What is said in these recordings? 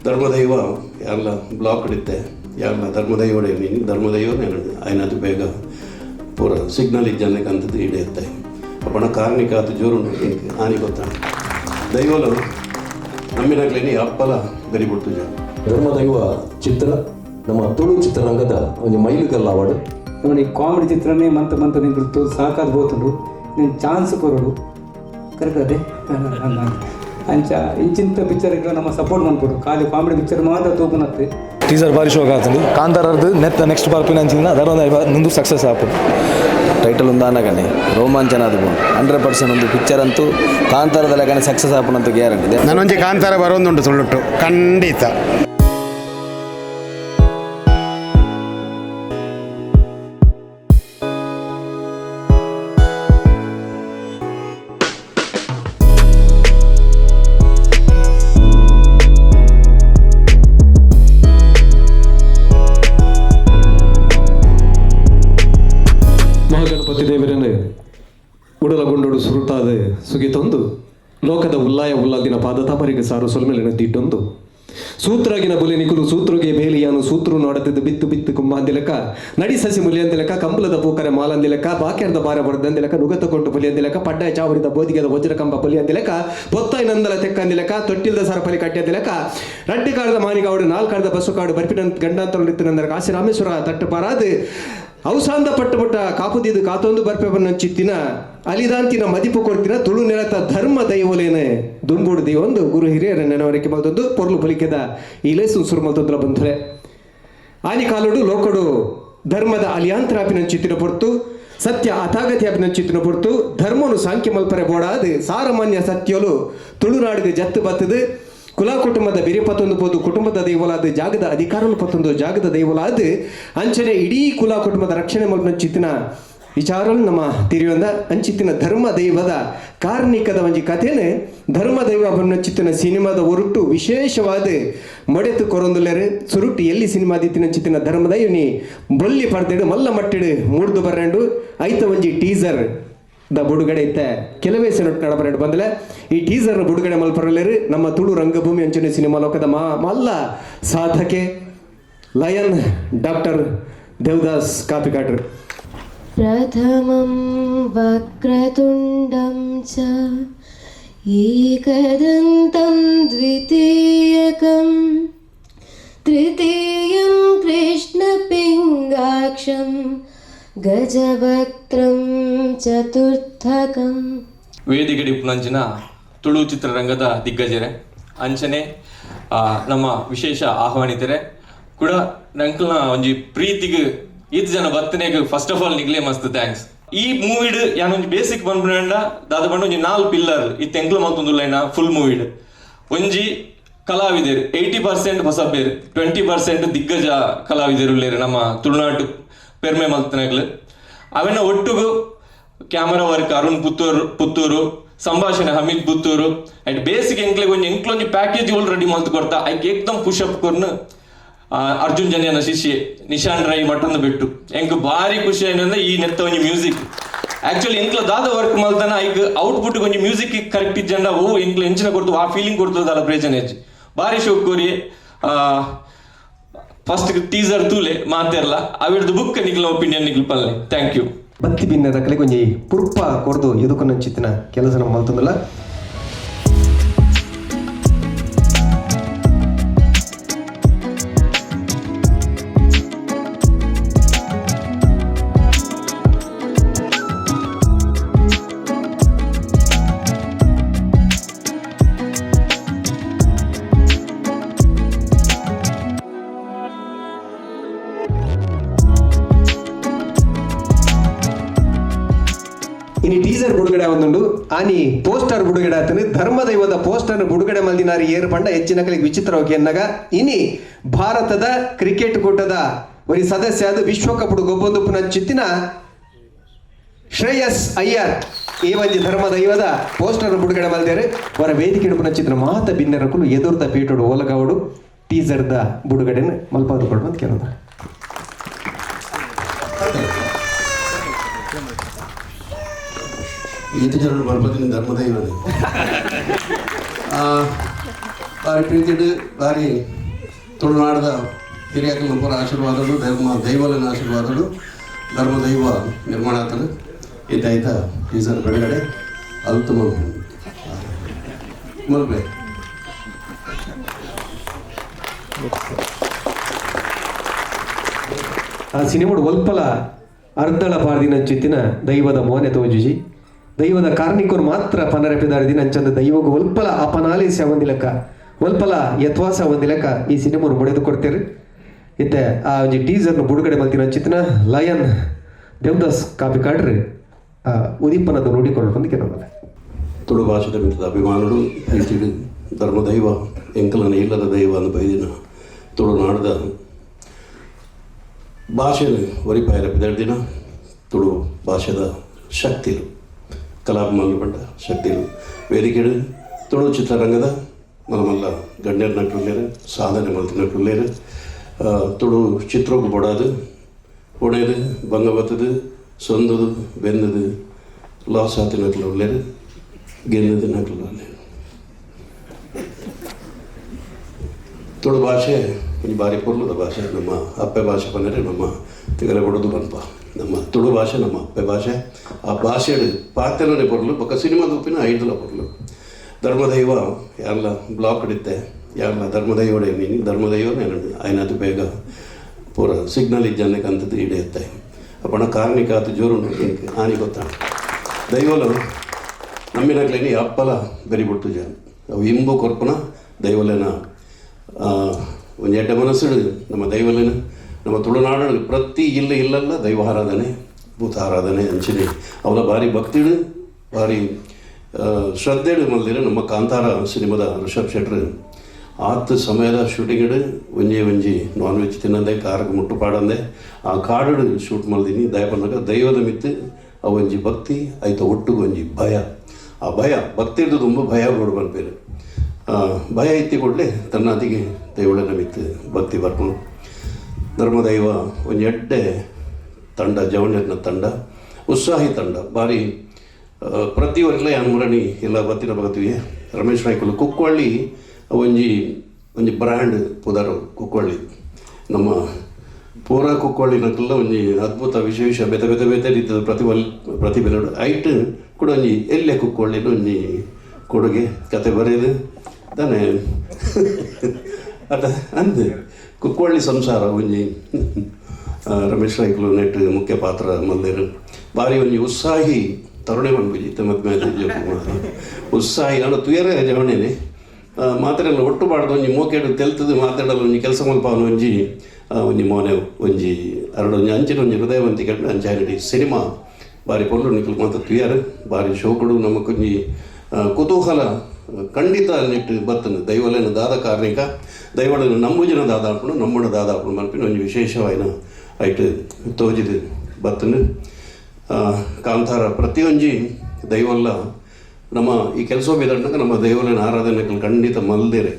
ಧರ್ಮದೈವ ಯಾರಲ್ಲ ಬ್ಲಾಕ್ ಹಿಡಿತೆ ಯಾರಲ್ಲ ಧರ್ಮದೈವಡೆ ಮೀನಿ ಧರ್ಮದೈವನೇ അതിനകത്ത് ಬೇಗ ಪೂರ ಸಿಗ್ನಲ್ ಇಜ್ಜನ್ನಕ್ಕೆ ಅಂಥದ್ದು ಹಿಡಿಯುತ್ತೆ ಅಪ್ಪಣ ಕಾರ್ಮಿಕ ಅದು ಜೋರು എനിക്ക് ಆನಿ ಗೊತ್ತಾണ് ದೈವಲು ನಮ್ಮಿನಾಗ್ಲೇನಿ ಅಪ್ಪಲ ಗರಿಬಿಡ್ತು ಜನ ಧರ್ಮದೈವ ಚಿತ್ರ ನಮ್ಮ ತುಳು ಚಿತ್ರರಂಗದ ಒಂದು ಮೈಲುಗಲ್ಲು ಅವಾರ್ಡ್ ನೋಡಿ ಕಾಮಿಡಿ ಚಿತ್ರನೇ ಮಂತ ನಿಂತು ಸಾಕಾದ ಬೋತುಂಡು నేను ಚಾನ್ಸ್ ಕೊರೋಡು ಕರೆಕ್ಟ್ ಅದೇ ಅಂಚ ಇಂಚಿಂತ ಪಿಕ್ಚರ್ಗೆ ನಮ್ಮ ಸಪೋರ್ಟ್ ಮಾಡ್ಕೊಡು ಖಾಲಿ ಕಾಮಿಡಿ ಪಿಕ್ಚರ್ ಮಾತ್ರ ತೂಪುನತ್ತೆ ಟೀಸರ್ ಭಾರಿ ಶೋಕ್ ಆಗ್ತದೆ ಕಾಂತಾರದ್ದು ನೆಕ್ಸ್ಟ್ ಬರ್ಪಿನ ಅಂಚಿನ ಧರ್ಮದೈವ ಮುಂದೆ ಸಕ್ಸಸ್ ಆಪು ಟೈಟಲ್ ఉందానగానే ರೋಮಾಂಚನ ಅದು 100% ಒಂದು ಪಿಕ್ಚರ್ ಅಂತೂ ಕಾಂತಾರದ ಲೆಕ್ಕನೆ ಸಕ್ಸಸ್ ಆಪುನಂತ ಗ್ಯಾರಂಟಿ ಇದೆ. ನಾನೊಂದು ಕಾಂತಾರ ಬರೋದುಂಟು ಸುಳ್ಳುಟ್ಟು ಖಂಡಿತ. ಮಹಾಗಣಪತಿ ದೇವರನ್ನು ಉಡಲಗೊಂಡೋಡು ಸುರುತಾದ ಸುಗಿತೊಂದು ಲೋಕದ ಉಲ್ಲಾದಿನ ಪಾದತಾಪರಿಗೆ ಸಾರು ಸೊಲ್ಮೆಲಿನ ತಿಟ್ಟೊಂದು ಸೂತ್ರಗಿನ ಬುಲೆ ನಿಕುಲು ಸೂತ್ರುಗೆ ಬೇಲಿಯಾನು ಸೂತ್ರು ನೋಡತಿದ್ದು ಬಿತ್ತು ಕುಂಬಂದಿಲಕ ನಡಿ ಸಸಿ ಮುಲಿಯಂದಿಲಕ ಕಂಬಲದ ಪೂಕರೆ ಮಾಲಂದಿಲಕ ಬಾಕ್ಯರ್ದ ಬಾರ ಬಡ್ದಂದಿಲಕ ನುಗತ ಕೊಟ್ಟು ಪುಲಿಯಂದಿಲಕ ಪಡ್ಡಾಯ ಚಾವಡಿದ ಬೋದಿಗೆದ ವಜ್ರ ಕಂಬ ಪುಲಿಯಂದಿಲಕ ಪೊತ್ತಾಯಿ ನಂದಲ ತೆಕ್ಕಂದಿಲಕ ತೊಟ್ಟಿಲ್ದ ಸರಪಲಿ ಕಟ್ಟಿಯದಿಲಕ ರಡ್ಡಿ ಕಾಡದ ಮಾನಿಗಾವಡು ನಾಲ್ಕಾಡದ ಬಸ್ಸು ಕಾಡು ಬರ್ಪಿನ ಗಂಡಾಂತರ ನಿತ್ತಿನಂದರ ಕಾಶಿ ರಾಮೇಶ್ವರ ತಟ್ಟು ಪಾರಾದು ಔಸಾಂದ ಪಟ್ಟುಪಟ್ಟ ಕಾಪುದಿದ್ದು ಕಾತೊಂದು ಬರ್ಪೆಬನ್ನ ಚಿತ್ತಿನ ಅಲಿದಾಂತಿನ ಮದಿಪು ಕೊಡ್ತಿನ ತುಳು ನೆಲತ ಧರ್ಮ ದೈವಲೇನೆ ದುಂಬುಡ್ದಿ ಒಂದು ಗುರು ಹಿರಿಯರ ನೆನವರಿಕೆ ಮಲ್ತೊಂದು ಪೊರ್ಲು ಪಲಿಕೆದ ಇಲೇಸು ಸುರುಮಲ್ತೊಂದ್ರ ಬಂಧುಲೆ ಆನಿ ಕಾಲುಡು ಲೋಕಡು ಧರ್ಮದ ಅಲಿಯಾಂತರಾಪಿನ ಚಿತ್ತಿನ ಪೊರ್ತು ಸತ್ಯ ಅಥಾಗತಿಯಾಪಿನ ಚಿತ್ತಿನ ಪೊರ್ತು ಧರ್ಮನು ಸಾಂಖ್ಯ ಮಲ್ಪರೆ ಬೋಡಾದು ಸಾರಮಾನ್ಯ ಸತ್ಯಲು ತುಳುನಾಡಿಗೆ ಜತ್ತು ಬತ್ತದು ಕುಲ ಕುಟುಂಬದ ಬಿರಿ ಪತ್ತೊಂದು ಪೋದು ಕುಟುಂಬದ ದೈವಲಾದ ಜಾಗದ ಅಧಿಕಾರನು ಪತ್ತೊಂದು ಜಾಗದ ದೈವಲಾದ ಅಂಚನೆ ಇಡೀ ಕುಲ ಕುಟುಂಬದ ರಕ್ಷಣೆ ಮಲ್ಪನ ಚಿತ್ತಿನ ವಿಚಾರಲು ನಮ್ಮ ತಿರಿಯೊಂದ ಅಂಚಿತ್ತಿನ ಧರ್ಮ ದೈವದ ಕಾರ್ಣಿಕದ ಒಂಜಿ ಕಥೆನೆ ಧರ್ಮ ದೈವ ಬನ್ನ ಚಿತ್ತಿನ ಸಿನಿಮಾದ ಹೊರಟು ವಿಶೇಷವಾದ ಮೊಡೆತು ಕೊರೊಂದುಲೆರು ಸುರುಟ್ಟು ಎಲ್ಲಿ ಸಿನಿಮಾ ದಿತ್ತಿನ ಚಿತ್ತಿನ ಧರ್ಮ ದೈವನಿ ಬೊಲ್ಲಿ ಪಡ್ದಿಡು ಮಲ್ಲ ಮಟ್ಟಿಡು ಮೂಡ್ದು ಬರ್ರಂಡು ಐತ ಒಂಜಿ ಟೀಸರ್ ದ ಬಿಡುಗಡೆ ಇತ್ತೆ ಕೆಲವೇ ನಡಬರೆಂಡು ಬಂದಲೆ ಈ ಟೀಸರ್ ಬಿಡುಗಡೆ ಮಲ್ಪರಲೇರು ನಮ್ಮ ತುಳು ರಂಗಭೂಮಿ ಅಂಚನೆ ಸಿನಿಮಾ ಲೋಕದ ಮಲ್ಲ ಸಾಧಕೆ ಲಯನ್ ಡಾಕ್ಟರ್ ದೇವದಾಸ್ ಕಾಪಿಕಾಟ್ರು ಪ್ರಥಮಂ ವಕ್ರತುಂಡಂ ಚ ಏಕದಂತಂ ದ್ವಿತೀಯಕಂ ತೃತೀಯಂ ಕೃಷ್ಣಪಿಂಗಾಕ್ಷಂ ಗಜವಕ್ತ್ರಂ ಚತುರ್ಥಕಂ ವೇದಿಕೆ ಡಿಪ್ಪುನಂಚಿನ ತುಳು ಚಿತ್ರರಂಗದ ದಿಗ್ಗಜರೆ ಅಂಚನೆ ನಮ್ಮ ವಿಶೇಷ ಆಹ್ವಾನಿತರೆ ಕೂಡ ನಂಕಲ್ನ ಒಂಜಿ ಪ್ರೀತಿಗೆ ಈತ್ ಜನ ಬತ್ತನೆಗೆ ಫಸ್ಟ್ ಆಫ್ ಆಲ್ ನಿಗ್ಲೇ ಮಸ್ತ್ ಥ್ಯಾಂಕ್ಸ್. ಈ ಮೂವಿಡ್ ಯಾನೊಂಜಿ ಬೇಸಿಕ್ ಬಂದ್ಬಿಡ ದಾದ ಬಂದು ಒಂಜಿ 4 ಪಿಲ್ಲರ್ ಇತ್ತು ಎಂಕ್ಲು ಮಲ್ತೊಂದುಲ್ಲೆನ ಫುಲ್ ಮೂವಿಡ್ ಒಂಜಿ ಕಲಾವಿದರು 80% ಹೊಸ ಬೇರು 20% ದಿಗ್ಗಜ ಕಲಾವಿದರು ಉಳ್ಳೇರು ನಮ್ಮ ತುಳುನಾಡು ಪೆರ್ಮೆ ಮಲ್ತನಾಗ್ಲು ಅವೆನ್ನ ಒಟ್ಟುಗು ಕ್ಯಾಮರಾ ವರ್ಕ್ ಅರುಣ್ ಪುತ್ತೂರು ಸಂಭಾಷಣೆ ಹಮೀದ್ ಪುತ್ತೂರು ಅಂಡ್ ಬೇಸಿಕ್ ಎಂಕ್ಲೊಂಜಿ ಪ್ಯಾಕೇಜ್ ರೆಡಿ ಮಲ್ತು ಕೊಡ್ತಾ ಐಕ್ ಏಕ್ದಮ್ ಪುಷಪ್ ಕೊರ್ನು ಅರ್ಜುನ್ ಜನ್ಯನ ಶಿಷ್ಯ ನಿಶಾನ್ ರೈ ಮಟ್ಟಂದು ಬಿಟ್ಟು ಎಂಕ್ ಭಾರಿ ಖುಷಿ ಏನಂದ್ರೆ ಈ ನೆತ್ತ ಒಂಜಿ ಮ್ಯೂಸಿಕ್ ಆಕ್ಚುಲಿ ಎಂಕ್ಲ ದಾದ ವರ್ಕ್ ಮಲ್ತಾನ ಐಕ್ ಔಟ್ಪುಟ್ ಒಂಜಿ ಮ್ಯೂಸಿಕ್ ಕರೆಕ್ಟ್ ಇಜ್ಜಂಡ ಓ ಎಂಕ್ಲ ಎಂಚಿನ ಕೊಡ್ತು ಆ ಫೀಲಿಂಗ್ ಕೊಡ್ತದ ಅಲ್ಲ ಪ್ರೇಜನ್ ಹೆಜ್ಜೆ ಭಾರಿ ಶೋಕ್ ಕೋರಿ ಫಸ್ಟ್ ಟೀಸರ್ ತೂಲೆ ಮಾತೆರ್ಲ ಅವಿಡ್ದು ಬುಕ್ ನಿಗ್ಲ ಒಪಿನಿಯನ್ ನಿಗ್ಲ ಪಲ್ಲೆ ಥ್ಯಾಂಕ್ ಯು. ಬತ್ತಿ ಭಿನ್ನದ ಕಲೆ ಕೊಂಚ ಪುರ್ಪ ಕೊಡ್ದು ಎದುಕೊನ್ನ ಚಿತ್ತಿನ ಕೆಲಸ ನಮ್ಮ ಮಲ್ತಂದಲ್ಲ ಇನಿ ಟೀಸರ್ ಬಿಡುಗಡೆ ಒಂದುಂಡು ಆನಿ ಪೋಸ್ಟರ್ ಬಿಡುಗಡೆ ಆತನು ಧರ್ಮದೈವದ ಪೋಸ್ಟರ್ ಬಿಡುಗಡೆ ಮಲ್ದಿನಾರಿ ಏರು ಪಂಡ ಹೆಚ್ಚಿನ ಕಲಿಗೆ ವಿಚಿತ್ರವಾಗಿ ಎನ್ನಗ ಇನಿ ಭಾರತದ ಕ್ರಿಕೆಟ್ ಕೂಟದ ಒಂದು ಸದಸ್ಯ ಆದ ವಿಶ್ವಕಪ್ ಗೊಬ್ಬೊಂದುಪ್ಪನ ಚಿತ್ತಿನ ಶ್ರೇಯಸ್ ಅಯ್ಯರ್ ಈ ಒಂದು ಧರ್ಮದೈವದ ಪೋಸ್ಟರ್ ಬಿಡುಗಡೆ ಮಲ್ದೇರೆ ಅವರ ವೇದಿಕೆ ಹಿಡುಪನ ಚಿತ್ರ ಮಾತ ಭಿನ್ನರಕ್ಕೂ ಎದುರ್ದ ಪೀಟೋಡು ಓಲಗೌಡು ಟೀಸರ್ದ ಬಿಡುಗಡೆನ ಮಲ್ಪಾದು ಕೊಡು ಅಂತ ಕೇಳೋದು. ಈತ ಜನರು ಬರ್ಬದಿನ ಧರ್ಮದೈವನೇ ಭಾರಿ ಪ್ರೀತಿಡು ಭಾರಿ ತುಳುನಾಡದ ಹಿರಿಯಕಲ್ನ ಪೂರ ಆಶೀರ್ವಾದಗಳು ದೈವಲನ ಆಶೀರ್ವಾದಗಳು ಧರ್ಮ ದೈವ ನಿರ್ಮಾಣ ಆಗ್ತದೆ ಇದ್ದಾಯ್ತ ಟೀಸರ್ ಬಿಡುಗಡೆ ಅಲ್ತು ಮಲ್ಬೆ ಆ ಸಿನಿಮಾಡು ಒಲ್ಪಲ ಅರ್ಧಳ ಪಾರ್ದಿನ ಚಿತ್ತಿನ ದೈವದ ಮೋನೆ ತೋಜುಜಿ ದೈವದ ಕಾರ್ಣಿಕರು ಮಾತ್ರ ಪನರೆಪಿದಾರದಿನ ಅಂಚಂದ ದೈವಗೂ ಒಲ್ಪಲ ಅಪನಾಲಿಸಿ ಅವಂದಿಲಕ ಒಲ್ಪಲ ಯತ್ವಾಸ ಅವಂದಿಲಕ ಈ ಸಿನಿಮಾನು ಮುಡೆದು ಕೊಡ್ತೇವೆ ಇತ್ತೆ ಆ ಒಂಜಿ ಟೀಸರ್ನು ಬಿಡುಗಡೆ ಮಲ್ತಿನ ಚಿತ್ತಿನ ಲಯನ್ ದೇವದಾಸ್ ಕಾಪಿ ಕಾಡ್ರಿ ಉದೀಪನದ ನೋಡಿಕೊಂಡು ಬಂದಿಕೆ ನಮ್ಮಲ್ಲಿ ತುಳು ಭಾಷೆದ ಮಿತ್ತದ ಅಭಿಮಾನುಡು ಪ್ರೀತಿಡು ಧರ್ಮದೈವ ಎಂಕಲನ ಇಲ್ಲದ ದೈವ ಅಂದ ಬೈದಿನ ತುಳುನಾಡದ ಭಾಷೆನು ಒರಿಪಾಯರ ಬಿದರ್ದಿನ ತುಳು ಭಾಷೆದ ಶಕ್ತಿಲು ಕಲಾಭಿಮಾನ ಪಂಡ ಶಕ್ತಿಲು ವೇದಿಕೆಡು ತುಳು ಚಿತ್ರರಂಗದ ಮಲ್ಲ ಗಣ್ಯರ ನಟರುಲ್ಲೇರು ಸಾಧನೆ ಮಲ್ತಿ ನಟರುಲ್ಲೇರು ತುಳು ಚಿತ್ರೋಗು ಬೊಡಾದು ಪುಣೆದು ಬಂಗಬತ್ತದು ಸೊಂದದು ಬೆಂದದು ಲಾಸ್ ಆತಿ ನಕಲು ಉಳ್ಳೇರು ಗೆನ್ನದು ನಕಲು ಉಳ್ಳೇರು ತುಳು ಭಾಷೆ ಒಂದು ಬಾರಿ ಪೊರ್ಲದ ಭಾಷೆ ನಮ್ಮ ಅಪ್ಪೆ ಭಾಷೆ ಬಂದರೆ ನಮ್ಮ ತಿಗಲೆ ಕೊಡೋದು ಬನ್ಪ ನಮ್ಮ ತುಳು ಭಾಷೆ ನಮ್ಮ ಅಪ್ಪೆ ಭಾಷೆ ಆ ಭಾಷೆ ಪಾತೆಲನೇ ಪೊರ್ಲು ಪಕ್ಕ ಸಿನಿಮಾ ದೂಪಿನ ಐದಲ ಪೊರ್ಲು ಧರ್ಮದೈವ ಯಾರಲ್ಲ ಬ್ಲಾಕ್ ಹಿಡಿತೆ ಯಾರಲ್ಲ ಧರ್ಮದೈವಡೆ ಮೀನಿ ಧರ್ಮದೈವ నేను ఆయన ಬೇಗ ಪೂರ ಸಿಗ್ನಲ್ ಇಜ್ಜನ್ನಕ್ಕೆ ಅಂಥದ್ದು ಹಿಡಿಯುತ್ತೆ ಅಪ್ಪಣ ಕಾರ್ಣಿಕಾತು ಜೋರು ನನಗೆ ಹಾನಿ ಗೊತ್ತಾಗ ದೈವಲು ನಮ್ಮಿನಕ್ಲೇನಿ ಅಪ್ಪಲ ಬೆರಿಬಿಟ್ಟು ಜನ ಅವು ಇಂಬು ಕೊರ್ಪುನ ದೈವಲೇನ ಒಂದು ಎಡ್ಡೆ ಮನಸ್ಸುಡು ನಮ್ಮ ದೈವಲೇನ ನಮ್ಮ ತುಳುನಾಡು ಪ್ರತಿ ಇಲ್ಲಲ್ಲ ದೈವ ಆರಾಧನೆ ಭೂತ ಆರಾಧನೆ ಅಂಚಿನಿ ಅವಳ ಭಾರಿ ಭಕ್ತಿಡು ಭಾರಿ ಶ್ರದ್ಧೆಡು ಮಲ್ದಿರ ನಮ್ಮ ಕಾಂತಾರ ಸಿನಿಮಾದ ಋಷಭ್ ಶೆಟ್ರು ಆತ ಸಮಯದ ಶೂಟಿಂಗ್ ಒಂಜಿ ನಾನ್ ವೆಜ್ ತಿನ್ನಂದೆ ಕಾರಕ್ಕೆ ಮುಟ್ಟು ಪಾಡಂದೆ ಆ ಕಾಡು ಶೂಟ್ ಮಲ್ದಿನಿ ದಯಪನ್ನಾಗ ದೈವದ ಮಿತ್ತು ಆ ಒಂಜಿ ಭಕ್ತಿ ಆಯ್ತ ಒಟ್ಟಿಗೆ ಒಂಜಿ ಭಯ ಆ ಭಯ ಭಕ್ತಿ ಹಿಡಿದು ತುಂಬ ಭಯ ಕೊಡು ಬಂದ್ಪೇರು ಭಯ ಇತ್ತಿ ಕೊಡಲೆ ತನ್ನಾತಿಗೆ ದೈವಳನ ಮಿತ್ತು ಭಕ್ತಿ ಬರ್ಕೊಂಡು ಧರ್ಮದೈವ ಒಂಜಿ ಎಡ್ಡೆ ತಂಡ ಜವಣ್ಯನ ತಂಡ ಉತ್ಸಾಹಿ ತಂಡ ಭಾರಿ ಪ್ರತಿ ವರ್ಷ ಯಾನ್ ಮುರಣಿ ಎಲ್ಲ ಬತ್ತಿನ ಭಗತ್ವಿಗೆ ರಮೇಶ್ ರೈ ಕುಕ್ಕವಳ್ಳಿ ಒಂಜಿ ಬ್ರ್ಯಾಂಡ್ ಪುದಾರು ಕುಕ್ಕವಳ್ಳಿ ನಮ್ಮ ಪೂರ ಕುಕ್ಕವಳ್ಳಿನಕ್ಕೆಲ್ಲ ಒಂಜಿ ಅದ್ಭುತ ವಿಶೇಷ ಬೇತೆ ರೀತಿಯ ಪ್ರತಿಭೆಗಳು ಐಟ್ ಕೂಡ ಒಂಜಿ ಎಲ್ಲೆ ಕುಕ್ಕವಳ್ಳಿನ ಒಂಜಿ ಕೊಡುಗೆ ಕತೆ ಬರೆಯೋದು ತಾನೇ ಅದ ಅಂದು ಕುಕ್ಕವಳ್ಳಿ ಸಂಸಾರ ಒಂಜಿ ರಮೇಶ್ ರೈಕುಲು ನೆಟ್ ಮುಖ್ಯ ಪಾತ್ರ ಮಲ್ದೇರು ಭಾರಿ ಒಂಜಿ ಉತ್ಸಾಹಿ ತರುಣೆ ಬಂದ್ಬಿಟ್ಟು ಮತ್ತೆ ಉತ್ಸಾಹಿ ನಾನು ತುಯರ ಜವಣೆನೆ ಮಾತಾಡಲ್ಲ ಒಟ್ಟು ಬಾಡ್ದು ಒಂಜಿ ಮೋಕೆಡು ತೆಲ್ತದು ಮಾತಾಡಲ್ಲ ಒಂಜಿ ಕೆಲಸ ಮಲ್ಪ ಒಂಜಿ ಮೋನೆ ಒಂಜಿ ಒಂಜಿ ಅಂಚಿನ ಒಂಜಿ ಹೃದಯವಂತಿಕೆ ಅಂಚಾಡಿ ಸಿನಿಮಾ ಭಾರಿ ಪೊರ್ಲು ನಿಖಲು ಮಾತ ತುಯರು ಭಾರಿ ಶೋಕುಡು ನಮಕೊಂಜಿ ಕುತೂಹಲ ಖಂಡಿತ ನೆಟ್ಟು ಬತ್ತನು ದೈವಲೇನ ದಾದ ಕಾರ್ಣಿಕ ದೈವಳನ್ನು ನಂಬುಜಿನ ದಾದಾಪುಣ ನಮ್ಮನ ದಾದಾಪುಣ ಮನ್ಪಿನ ಒಂಜಿ ವಿಶೇಷವಾಯಿನ ಐಟ್ ತೋಜಿದು ಬತ್ತನು ಕಾಂತಾರ ಪ್ರತಿಯೊಂಜಿ ದೈವಲ್ಲ ನಮ್ಮ ಈ ಕೆಲಸ ಬಿದಂಡಾಗ ನಮ್ಮ ದೈವಲಿನ ಆರಾಧನೆಗಳು ಖಂಡಿತ ಮಲ್ದೇರೆ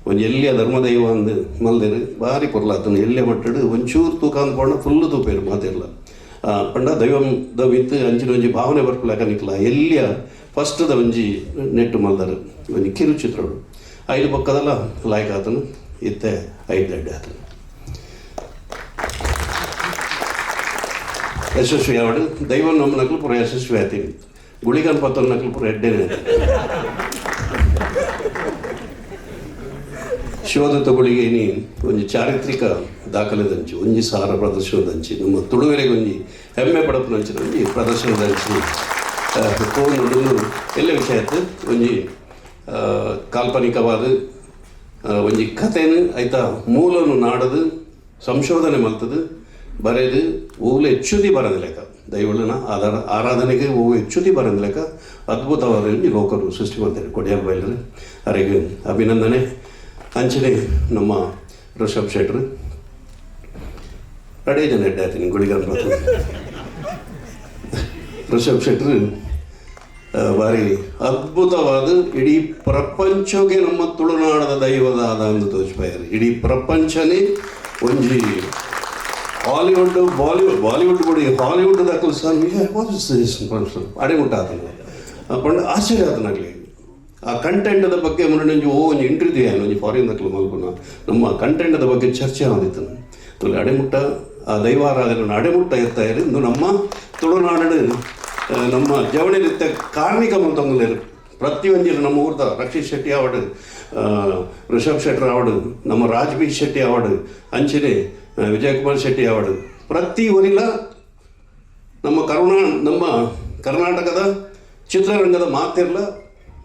ಒಂದು ಎಲ್ಲಿಯ ಧರ್ಮದೈವ ಅಂದು ಮಲ್ದೇರೆ ಭಾರಿ ಪೊರ್ಲಾತನು ಎಲ್ಲೇ ಮಟ್ಟಡು ಒಂಚೂರು ತೂಕ ಅಂದ್ಕೊಂಡ ಫುಲ್ಲು ತೂಪೇರು ಮಾತಿರಲ್ಲ ಪಂಡ ದೈವದ ಮಿತ್ತು ಅಂಚಿನ ಒಂಜಿ ಭಾವನೆ ಬರ್ಕೊಳಕ ನಿಕ್ಲ ಎಲ್ಲಿಯ ಫಸ್ಟ್ದ ಒಂಜಿ ನೆಟ್ಟು ಮಲ್ದರು ಒಂಜಿ ಕಿರು ಚಿತ್ರಗಳು ಐದು ಪಕ್ಕದಲ್ಲ ಲಾಯ್ಕ ಆತನು ಇತ್ತೆ ಐದು ದಡ್ಡೆ ಆತನು ಯಶಸ್ವಿ ಆವಡು ದೈವ ನಮ್ಮ ನಕಲು ಪೂರ ಯಶಸ್ವಿ ಆಯ್ತೀನಿ ಗುಳಿಗನ್ ಪತ್ತೊಂದು ನಕಲು ಪೂರ ಎಡ್ಡೆನೇ ಶಿವದತ್ತ ಗುಳಿಗೇನಿ ಒಂಜಿ ಚಾರಿತ್ರಿಕ ದಾಖಲೆದಂಚಿ ಒಂಜಿ ಸಾರ ಪ್ರದರ್ಶನದಂಚಿ ನಮ್ಮ ತುಳುವೆರೆಗೆ ಒಂಜಿ ಹೆಮ್ಮೆ ಪಡಪನಂಚಿನ ಒಂಜಿ ಪ್ರದರ್ಶನದಂಚಿ ತೋನು ಎಲ್ಲ ವಿಷಯ ಆಯ್ತು ಒಂಜಿ ಕಾಲ್ಪನಿಕವಾದ ಒಂಜಿ ಕಥೆನು ಆಯ್ತಾ ಮೂಲನು ನಾಡದು ಸಂಶೋಧನೆ ಮಲ್ತದು ಬರೆದು ಹೂವು ಹೆಚ್ಚುದಿ ಬರೋದು ಲೆಕ್ಕ ದೈವಳನ ಆರಾಧನೆಗೆ ಹೂವು ಹೆಚ್ಚುದಿ ಬರೋದು ಲೆಕ್ಕ ಅದ್ಭುತವಾದ ಲೋಕರು ಸೃಷ್ಟಿ ಮಾಡ್ತಾರೆ ಕೊಡಿಯಾರ್ ಬೈಲರು ಅವರಿಗೆ ಅಭಿನಂದನೆ ಅಂಚನೆ ನಮ್ಮ ಋಷಭ್ ಶೆಟ್ರು ಅಡೇ ಜನ ಎಡ್ಡೆ ಆಯ್ತೀನಿ ಗುಳಿಗಾರ ಮಾತು ಋಷಭ್ ಶೆಟ್ರು ಭಾರಿ ಅದ್ಭುತವಾದ ಇಡೀ ಪ್ರಪಂಚಕ್ಕೆ ನಮ್ಮ ತುಳುನಾಡದ ದೈವದ ಆದ ಅಂದು ತೋಚ್ಪಾಯರು ಇಡೀ ಪ್ರಪಂಚನೇ ಒಂಜಿ ಹಾಲಿವುಡ್ ಬಾಲಿವುಡ್ ಕೂಡ ಹಾಲಿವುಡ್ ದಾಖಲು ಸರ್ ಅಡೆ ಮುಟ್ಟ ಆತನ ಪಂಡ ಆಶ್ಚರ್ಯ ಆತನಾಗಲಿ ಆ ಕಂಟೆಂಟದ ಬಗ್ಗೆ ಮುನ್ನೊಂದು ಒಂದು ಇಂಟರ್ವ್ಯೂ ಏನು ಒಂದು ಫಾರಿನ್ ದಕ್ಕಲು ಮಲ್ಪುನ ನಮ್ಮ ಕಂಟೆಂಟದ ಬಗ್ಗೆ ಚರ್ಚೆ ಆದಿತ್ತು ತುಳು ಅಡೆಮುಟ್ಟ ಆ ದೈವಾರಾಧನೆ ಅಡೆಮುಟ್ಟ ಎತ್ತ ಇಂದು ನಮ್ಮ ತುಳುನಾಡು ನಮ್ಮ ಜವಳಿ ನೃತ್ಯ ಕಾರ್ಮಿಕ ಮಂತೊಂಗಲೇರು ಪ್ರತಿಯೊಂದಿನ ನಮ್ಮ ಊರ್ದ ರಕ್ಷಿತ್ ಶೆಟ್ಟಿ ಆವಡು ಋಷಭ್ ಶೆಟ್ಟರ್ ಆವಡು ನಮ್ಮ ರಾಜ್ಬೀರ್ ಶೆಟ್ಟಿ ಆವಡು ಅಂಚನೆ ವಿಜಯಕುಮಾರ್ ಶೆಟ್ಟಿ ಆವಡು ಪ್ರತಿ ಊರಿನ ನಮ್ಮ ಕರ್ನಾಟಕದ ಚಿತ್ರರಂಗದ ಮಾತಿರಲ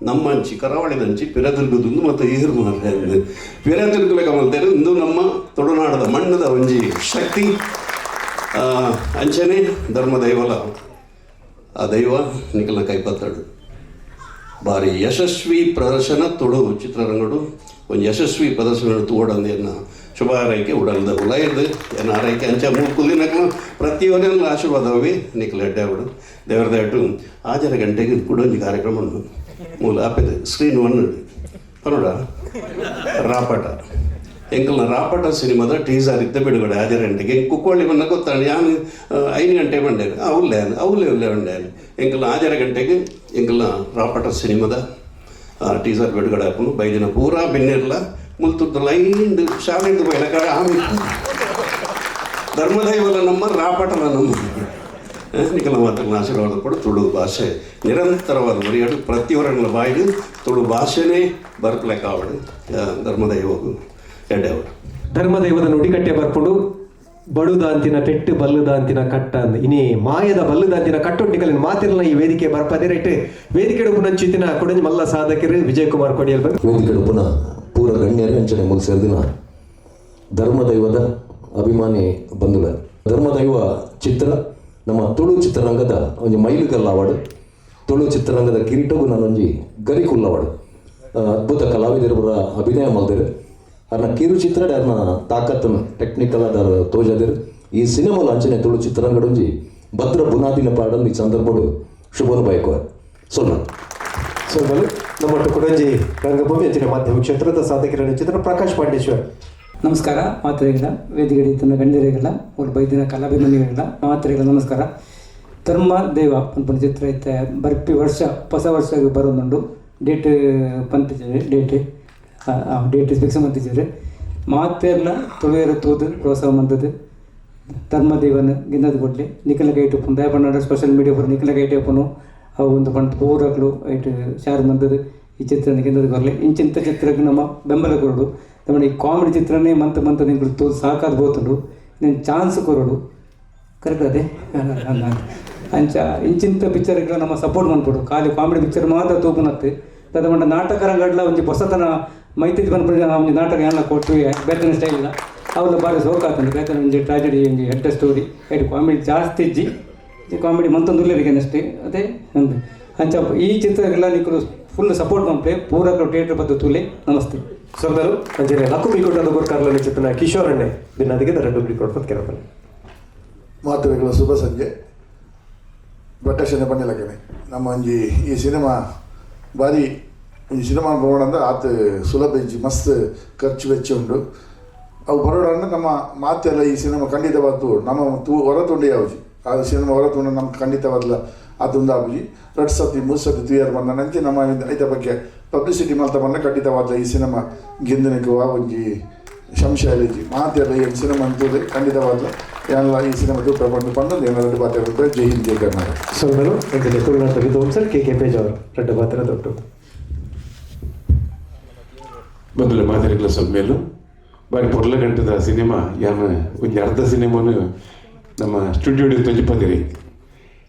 ನಮ್ಮ ಅಂಚಿ ಕರಾವಳಿದಂಚಿ ಪಿರದುರ್ಗದೊಂದು ಮತ್ತು ಈರು ಮಾರ್ರೆ ಪಿರದುರ್ಗಲ ಕಮಲ್ತೇರು ಇಂದು ನಮ್ಮ ತುಳುನಾಡದ ಮಣ್ಣದ ಒಂಜಿ ಶಕ್ತಿ ಅಂಚನೆ ಧರ್ಮ ದೈವಲ ಆ ದೈವ ನಿಖಲ್ನ ಕೈಪತ್ತಾಡು ಭಾರಿ ಯಶಸ್ವಿ ಪ್ರದರ್ಶನ ತುಳು ಚಿತ್ರರಂಗಡು ಒಂದು ಯಶಸ್ವಿ ಪ್ರದರ್ಶನ ತೋಡಂದೇನ ಶುಭ ಹಾರೈಕೆ ಉಡಲ್ದ ಉಲಾಯಿರ್ದು ಏನು ಹಾರೈಕೆ ಅಂಚ ಮೂರ್ಕುಲಿ ನಕಲು ಪ್ರತಿಯೊಂದೆಲ್ಲ ಆಶೀರ್ವಾದವೇ ನಿಖಲ್ ಎಡ್ಡೆ ಅವಡು ದೇವರ ದಯಟು 6 ಗಂಟೆಗೆ ಕೂಡೊಂದು ಕಾರ್ಯಕ್ರಮ ಮೂಲ ಆಪೇದು ಸ್ಕ್ರೀನ್ 1 ಪರೋಡ ರಾಪಾಟ ಎಂಕಲ್ನ ರಾಪಾಟ ಸಿನಿಮಾದ ಟೀಸರ್ ಇದ್ದ ಬಿಡುಗಡೆ 6 ಗಂಟೆಗೆ ಕುಕ್ಕೋಳಿ ಬನ್ನ ಗೊತ್ತಾണ് ഞാൻ 5 ಗಂಟೆ ಬಂಡೇನು ಅವಲ್ಲೇ ಬಂಡೇನು ಎಂಕಲ್ನ 6 ಗಂಟೆಗೆ ಎಂಕಲ್ನ ರಾಪಾಟ ಸಿನಿಮಾದ ಟೀಸರ್ ಬಿಡುಗಡೆ ಹಾಕೊಂಡು ಬೈದಿನ ಪೂರಾ ಬೆನ್ನಿರಲ್ಲ ಮುಲ್ತುರ್ದ ಲೈನ್ ಶಾಲೆದು ಬಯಲಕಾಡ ಆಮೇಲೆ ಧರ್ಮದೈವಲ ನಮ್ಮ ರಾಪಾಟಲ ನಮ್ಮ ನಿಖಲ ಮಾತುಗಳನ್ನ ಆಶೀರ್ವಾದ ಕೊಡು ತುಳು ಭಾಷೆ ನಿರಂತರವಾದ ಬರೆಯಾಡು ಪ್ರತಿಯೊಬ್ಬರ ಬಾಯಿಡು ತುಳು ಭಾಷೆನೇ ಬರ್ಕ್ಲೆಕ್ಕ ಆವಡು ಧರ್ಮದೈವಗೂ ಎಡ್ಡೆ ಆವಡು ಧರ್ಮದೈವದ ನುಡಿಕಟ್ಟೆ ಬರ್ಕೊಂಡು ಬಡುದಾಂತಿನ ಪೆಟ್ಟು ಬಲ್ಲುದಾಂತಿನ ಕಟ್ಟ ಅಂದ್ ಇನಿ ಮಾಯದ ಬಲ್ಲುದಾಂತಿನ ಕಟ್ಟೊಟ್ಟಿಕಲಿನ ಮಾತಿರಲ್ಲ ಈ ವೇದಿಕೆ ಬರ್ಪದೆ ರೈಟ್ ವೇದಿಕೆ ಪುನಂಚಿತಿನ ಕೊಡಂಜಿ ಮಲ್ಲ ಸಾಧಕರು ವಿಜಯಕುಮಾರ್ ಕೊಡಿಯಲ್ ವೇದಿಕೆ ಪುನಃ ಪೂರ ಗಣ್ಯರು ಅಂಚನೆ ಮುಗಿಸಿದ ದಿನ ಧರ್ಮದೈವದ ಅಭಿಮಾನಿ ಬಂಧುಗಳ ಧರ್ಮದೈವ ಚಿತ್ರ ನಮ್ಮ ತುಳು ಚಿತ್ರರಂಗದ ಒಂದು ಮೈಲುಗಲ್ಲ ಅವಾರ್ಡ್ ತುಳು ಚಿತ್ರರಂಗದ ಕಿರೀಟಗೂ ನಾನೊಂಜಿ ಗರಿಕುಲ್ಲ ಅವಾರ್ಡ್ ಅದ್ಭುತ ಕಲಾವಿದರ ಅಭಿನಯ ಮಲ್ದಿರು ಅವ್ರನ್ನ ಕಿರು ಚಿತ್ರ ಅವ್ರನ್ನ ತಾಕತ್ತನ್ನು ಟೆಕ್ನಿಕಲ್ ಆದ ತೋಜದಿರು ಈ ಸಿನಿಮಾಲು ಅಂಚನೆ ತುಳು ಚಿತ್ರರಂಗಡೊಂಜಿ ಭದ್ರ ಬುನಾದಿನ ಪಾಡಲು ಈ ಸಂದರ್ಭಗಳು ಶುಭನು ಬಯಕುವ ಸೋದಲು ನಮ್ಮ ಕೊಡಂಜಿ ರಂಗಭೂಮಿ ಅಂಚಿನ ಮಾಧ್ಯಮ ಕ್ಷೇತ್ರದ ಸಾಧಕರ ಚಿತ್ರ ಪ್ರಕಾಶ್ ಪಾಂಡೇಶ್ವರ್ ನಮಸ್ಕಾರ ಮಾತ್ರೆಗಳ ವೇದಿಕೆ ಇತ್ತನ ಗಣ್ಯರಿಗೆಲ್ಲ ಅವ್ರ ಬೈದಿನ ಕಲಾಭಿಮಾನಿಗಳಿಗೆಲ್ಲ ಮಾತ್ರೆಗಳ ನಮಸ್ಕಾರ ಧರ್ಮ ದೈವ ಪಂಪನ ಚಿತ್ರ ಇತ್ತೆ ಬರ್ಪಿ ವರ್ಷ ಹೊಸ ವರ್ಷಕ್ಕೆ ಬರೋದುಂಡು ಡೇಟ್ ಪಂತಿದ್ದೀರಿ ಡೇಟ್ ಫಿಕ್ಸ್ ಮಾಡ್ತಿದ್ದೀರಿ ಮಾತೆಲ್ಲ ತುಳಿಯರು ತೂದು ಪ್ರೋತ್ಸಾಹ ಮಂತದ್ದು ಧರ್ಮ ದೈವನ ಗಿನ್ನದ ಕೊಡ್ಲಿ ನಿಖಲ ಗೈಟ್ ಉಪ್ಪು ದಯಪಣ್ಣ ಸ್ಪೆಷಲ್ ಮೀಡಿಯಾ ಫೋರ್ ನಿಖಲ ಗೈಟ್ ಉಪ್ಪನು ಅವು ಒಂದು ಪಂಡ ಪೂರಗಳು ಐಟ್ ಶಾರು ಮಂತದ್ದು ಈ ಚಿತ್ರ ಗಿನ್ನದ ಕೊರಲಿ ಇಂಚಿಂತ ಚಿತ್ರಕ್ಕೆ ನಮ್ಮ ಬೆಂಬಲ ಕೊರಡು ನಮ್ಮ ಈ ಕಾಮಿಡಿ ಚಿತ್ರನೇ ಮಂತ ನಿಂತು ಸಾಕಾದ ಬೋತುಂಡು నేను ಚಾನ್ಸ್ ಕೊರಡು ಕರೆಕ್ಟ್ ಅದೇ ಅಂಚ ಇಂಚಿಂತ ಪಿಕ್ಚರ್ಗಳು ನಮ್ಮ ಸಪೋರ್ಟ್ ಮಾಡ್ಕೊಡು ಖಾಲಿ ಕಾಮಿಡಿ ಪಿಕ್ಚರ್ ಮಾತ್ರ ತೂಪುನತ್ತೆ ತದಮಂಡ ನಾಟಕ ರಂಗಡ್ಲ ಒಂದು ಹೊಸತನ ಮೈತಿದ್ದು ಬಂದ್ಬಿಟ್ಟು ಒಂದು ನಾಟಕ ಎಲ್ಲ ಕೊಟ್ಟು ಬೇತನ ಸ್ಟೈಲ್ ಇಲ್ಲ ಅವೆಲ್ಲ ಭಾರಿ ಸೋಕಾತಂಡು ಬೇತನ ಒಂದು ಟ್ರಾಜಿಡಿ ಒಂದು ಹೆಡ್ ಸ್ಟೋರಿ ಹೆಡ್ ಕಾಮಿಡಿ ಜಾಸ್ತಿ ಇಜ್ಜಿ ಕಾಮಿಡಿ ಮಂತೊಂದುಲ್ಲರಿಗೆ ಅಷ್ಟೇ ಅದೇ ಅಂದು ಅಂಚ ಈ ಚಿತ್ರಗೆಲ್ಲ ನೀವು ಫುಲ್ ಸಪೋರ್ಟ್ ಮಾಡ್ತೇವೆ ಪೂರಕ ಥಿಯೇಟರ್ ಬದ್ದು ತೂಲೆ ನಮಸ್ತೆ ಸೊಂದರು ಅಂಜನೆ ಲಕ್ಕು ಬಿಕೊಟ್ಟದ ಗೋರ್ಕಾರ್ಲ ಚಿತ್ರನ ಕಿಶೋರ್ ಅಣ್ಣೆ ದಿನದಿಗೆ ದರ ಡೂಬ್ಲಿ ಕೊಡ್ಬೋದು ಕೆಲವಲ್ಲ ಮಾತುಗಳ ಶುಭ ಸಂಜೆ ಪ್ರಕಾಶನ ಪಂಡಲಕ್ಕನೆ ನಮ್ಮ ಒಂಜಿ ಈ ಸಿನಿಮಾ ಬಾರಿ ಈ ಸಿನಿಮಾ ಬರೋಣ ಅಂದ್ರೆ ಆತ ಸುಲಭ ಇಜ್ಜಿ ಮಸ್ತ್ ಖರ್ಚು ವೆಚ್ಚ ಉಂಡು ಅವು ಬರೋಣ ಅಂದ್ರೆ ನಮ್ಮ ಮಾತೆಲ್ಲ ಈ ಸಿನಿಮಾ ಖಂಡಿತವಾದ್ದು ನಮ್ಮ ಹೊರತುಂಡಿ ಯಾವುದು ಆ ಸಿನಿಮಾ ಹೊರತುಂಡು ನಮ್ಗೆ ಖಂಡಿತವಾದಲ್ಲ ಅದೊಂದು ಆಗುಜಿ 2 ಸತಿ 3 ಸತಿ ತೂಯರ್ ಬಂದ ನಂಚೆ ನಮ್ಮ ಐದ ಬಗ್ಗೆ ಪಬ್ಲಿಸಿಟಿ ಮಾಡ್ತಾ ಬಂದ ಖಂಡಿತವಾದ ಈ ಸಿನಿಮಾ ಗೆಂದಿನಕ್ಕೂ ಒಂಜಿ ಶಂಶಾಲಿಜಿ ಮಾತೆಲ್ಲ ಈ ಸಿನಿಮಾ ಅಂತೂ ಖಂಡಿತವಾದ ಎಲ್ಲ ಈ ಸಿನಿಮಾ ತೂಕ ಬಂದು ಏನಾದ್ರು ಪಾತ್ರ ಜೈ ಹಿಂದ್ ಜೈ ಕರ್ನಾಟಕ ಸೊಂದರು ತುಳುನಾಟ ವಿದ್ವಾಂಸರು ಕೆ ಪೇಜ್ ಅವರು ರೆಡ್ಡ ಪಾತ್ರ ದೊಡ್ಡ ಮೊದಲ ಮಾದರಿಗಳ ಸಮ್ಮೇಲು ಬಾರಿ ಪೊರ್ಲ ಗಂಟದ ಸಿನಿಮಾ ಯಾನ ಒಂದು ಅರ್ಧ ಸಿನಿಮಾನು ನಮ್ಮ ಸ್ಟುಡಿಯೋಡಿ ತೊಂಜಿಪದಿರಿ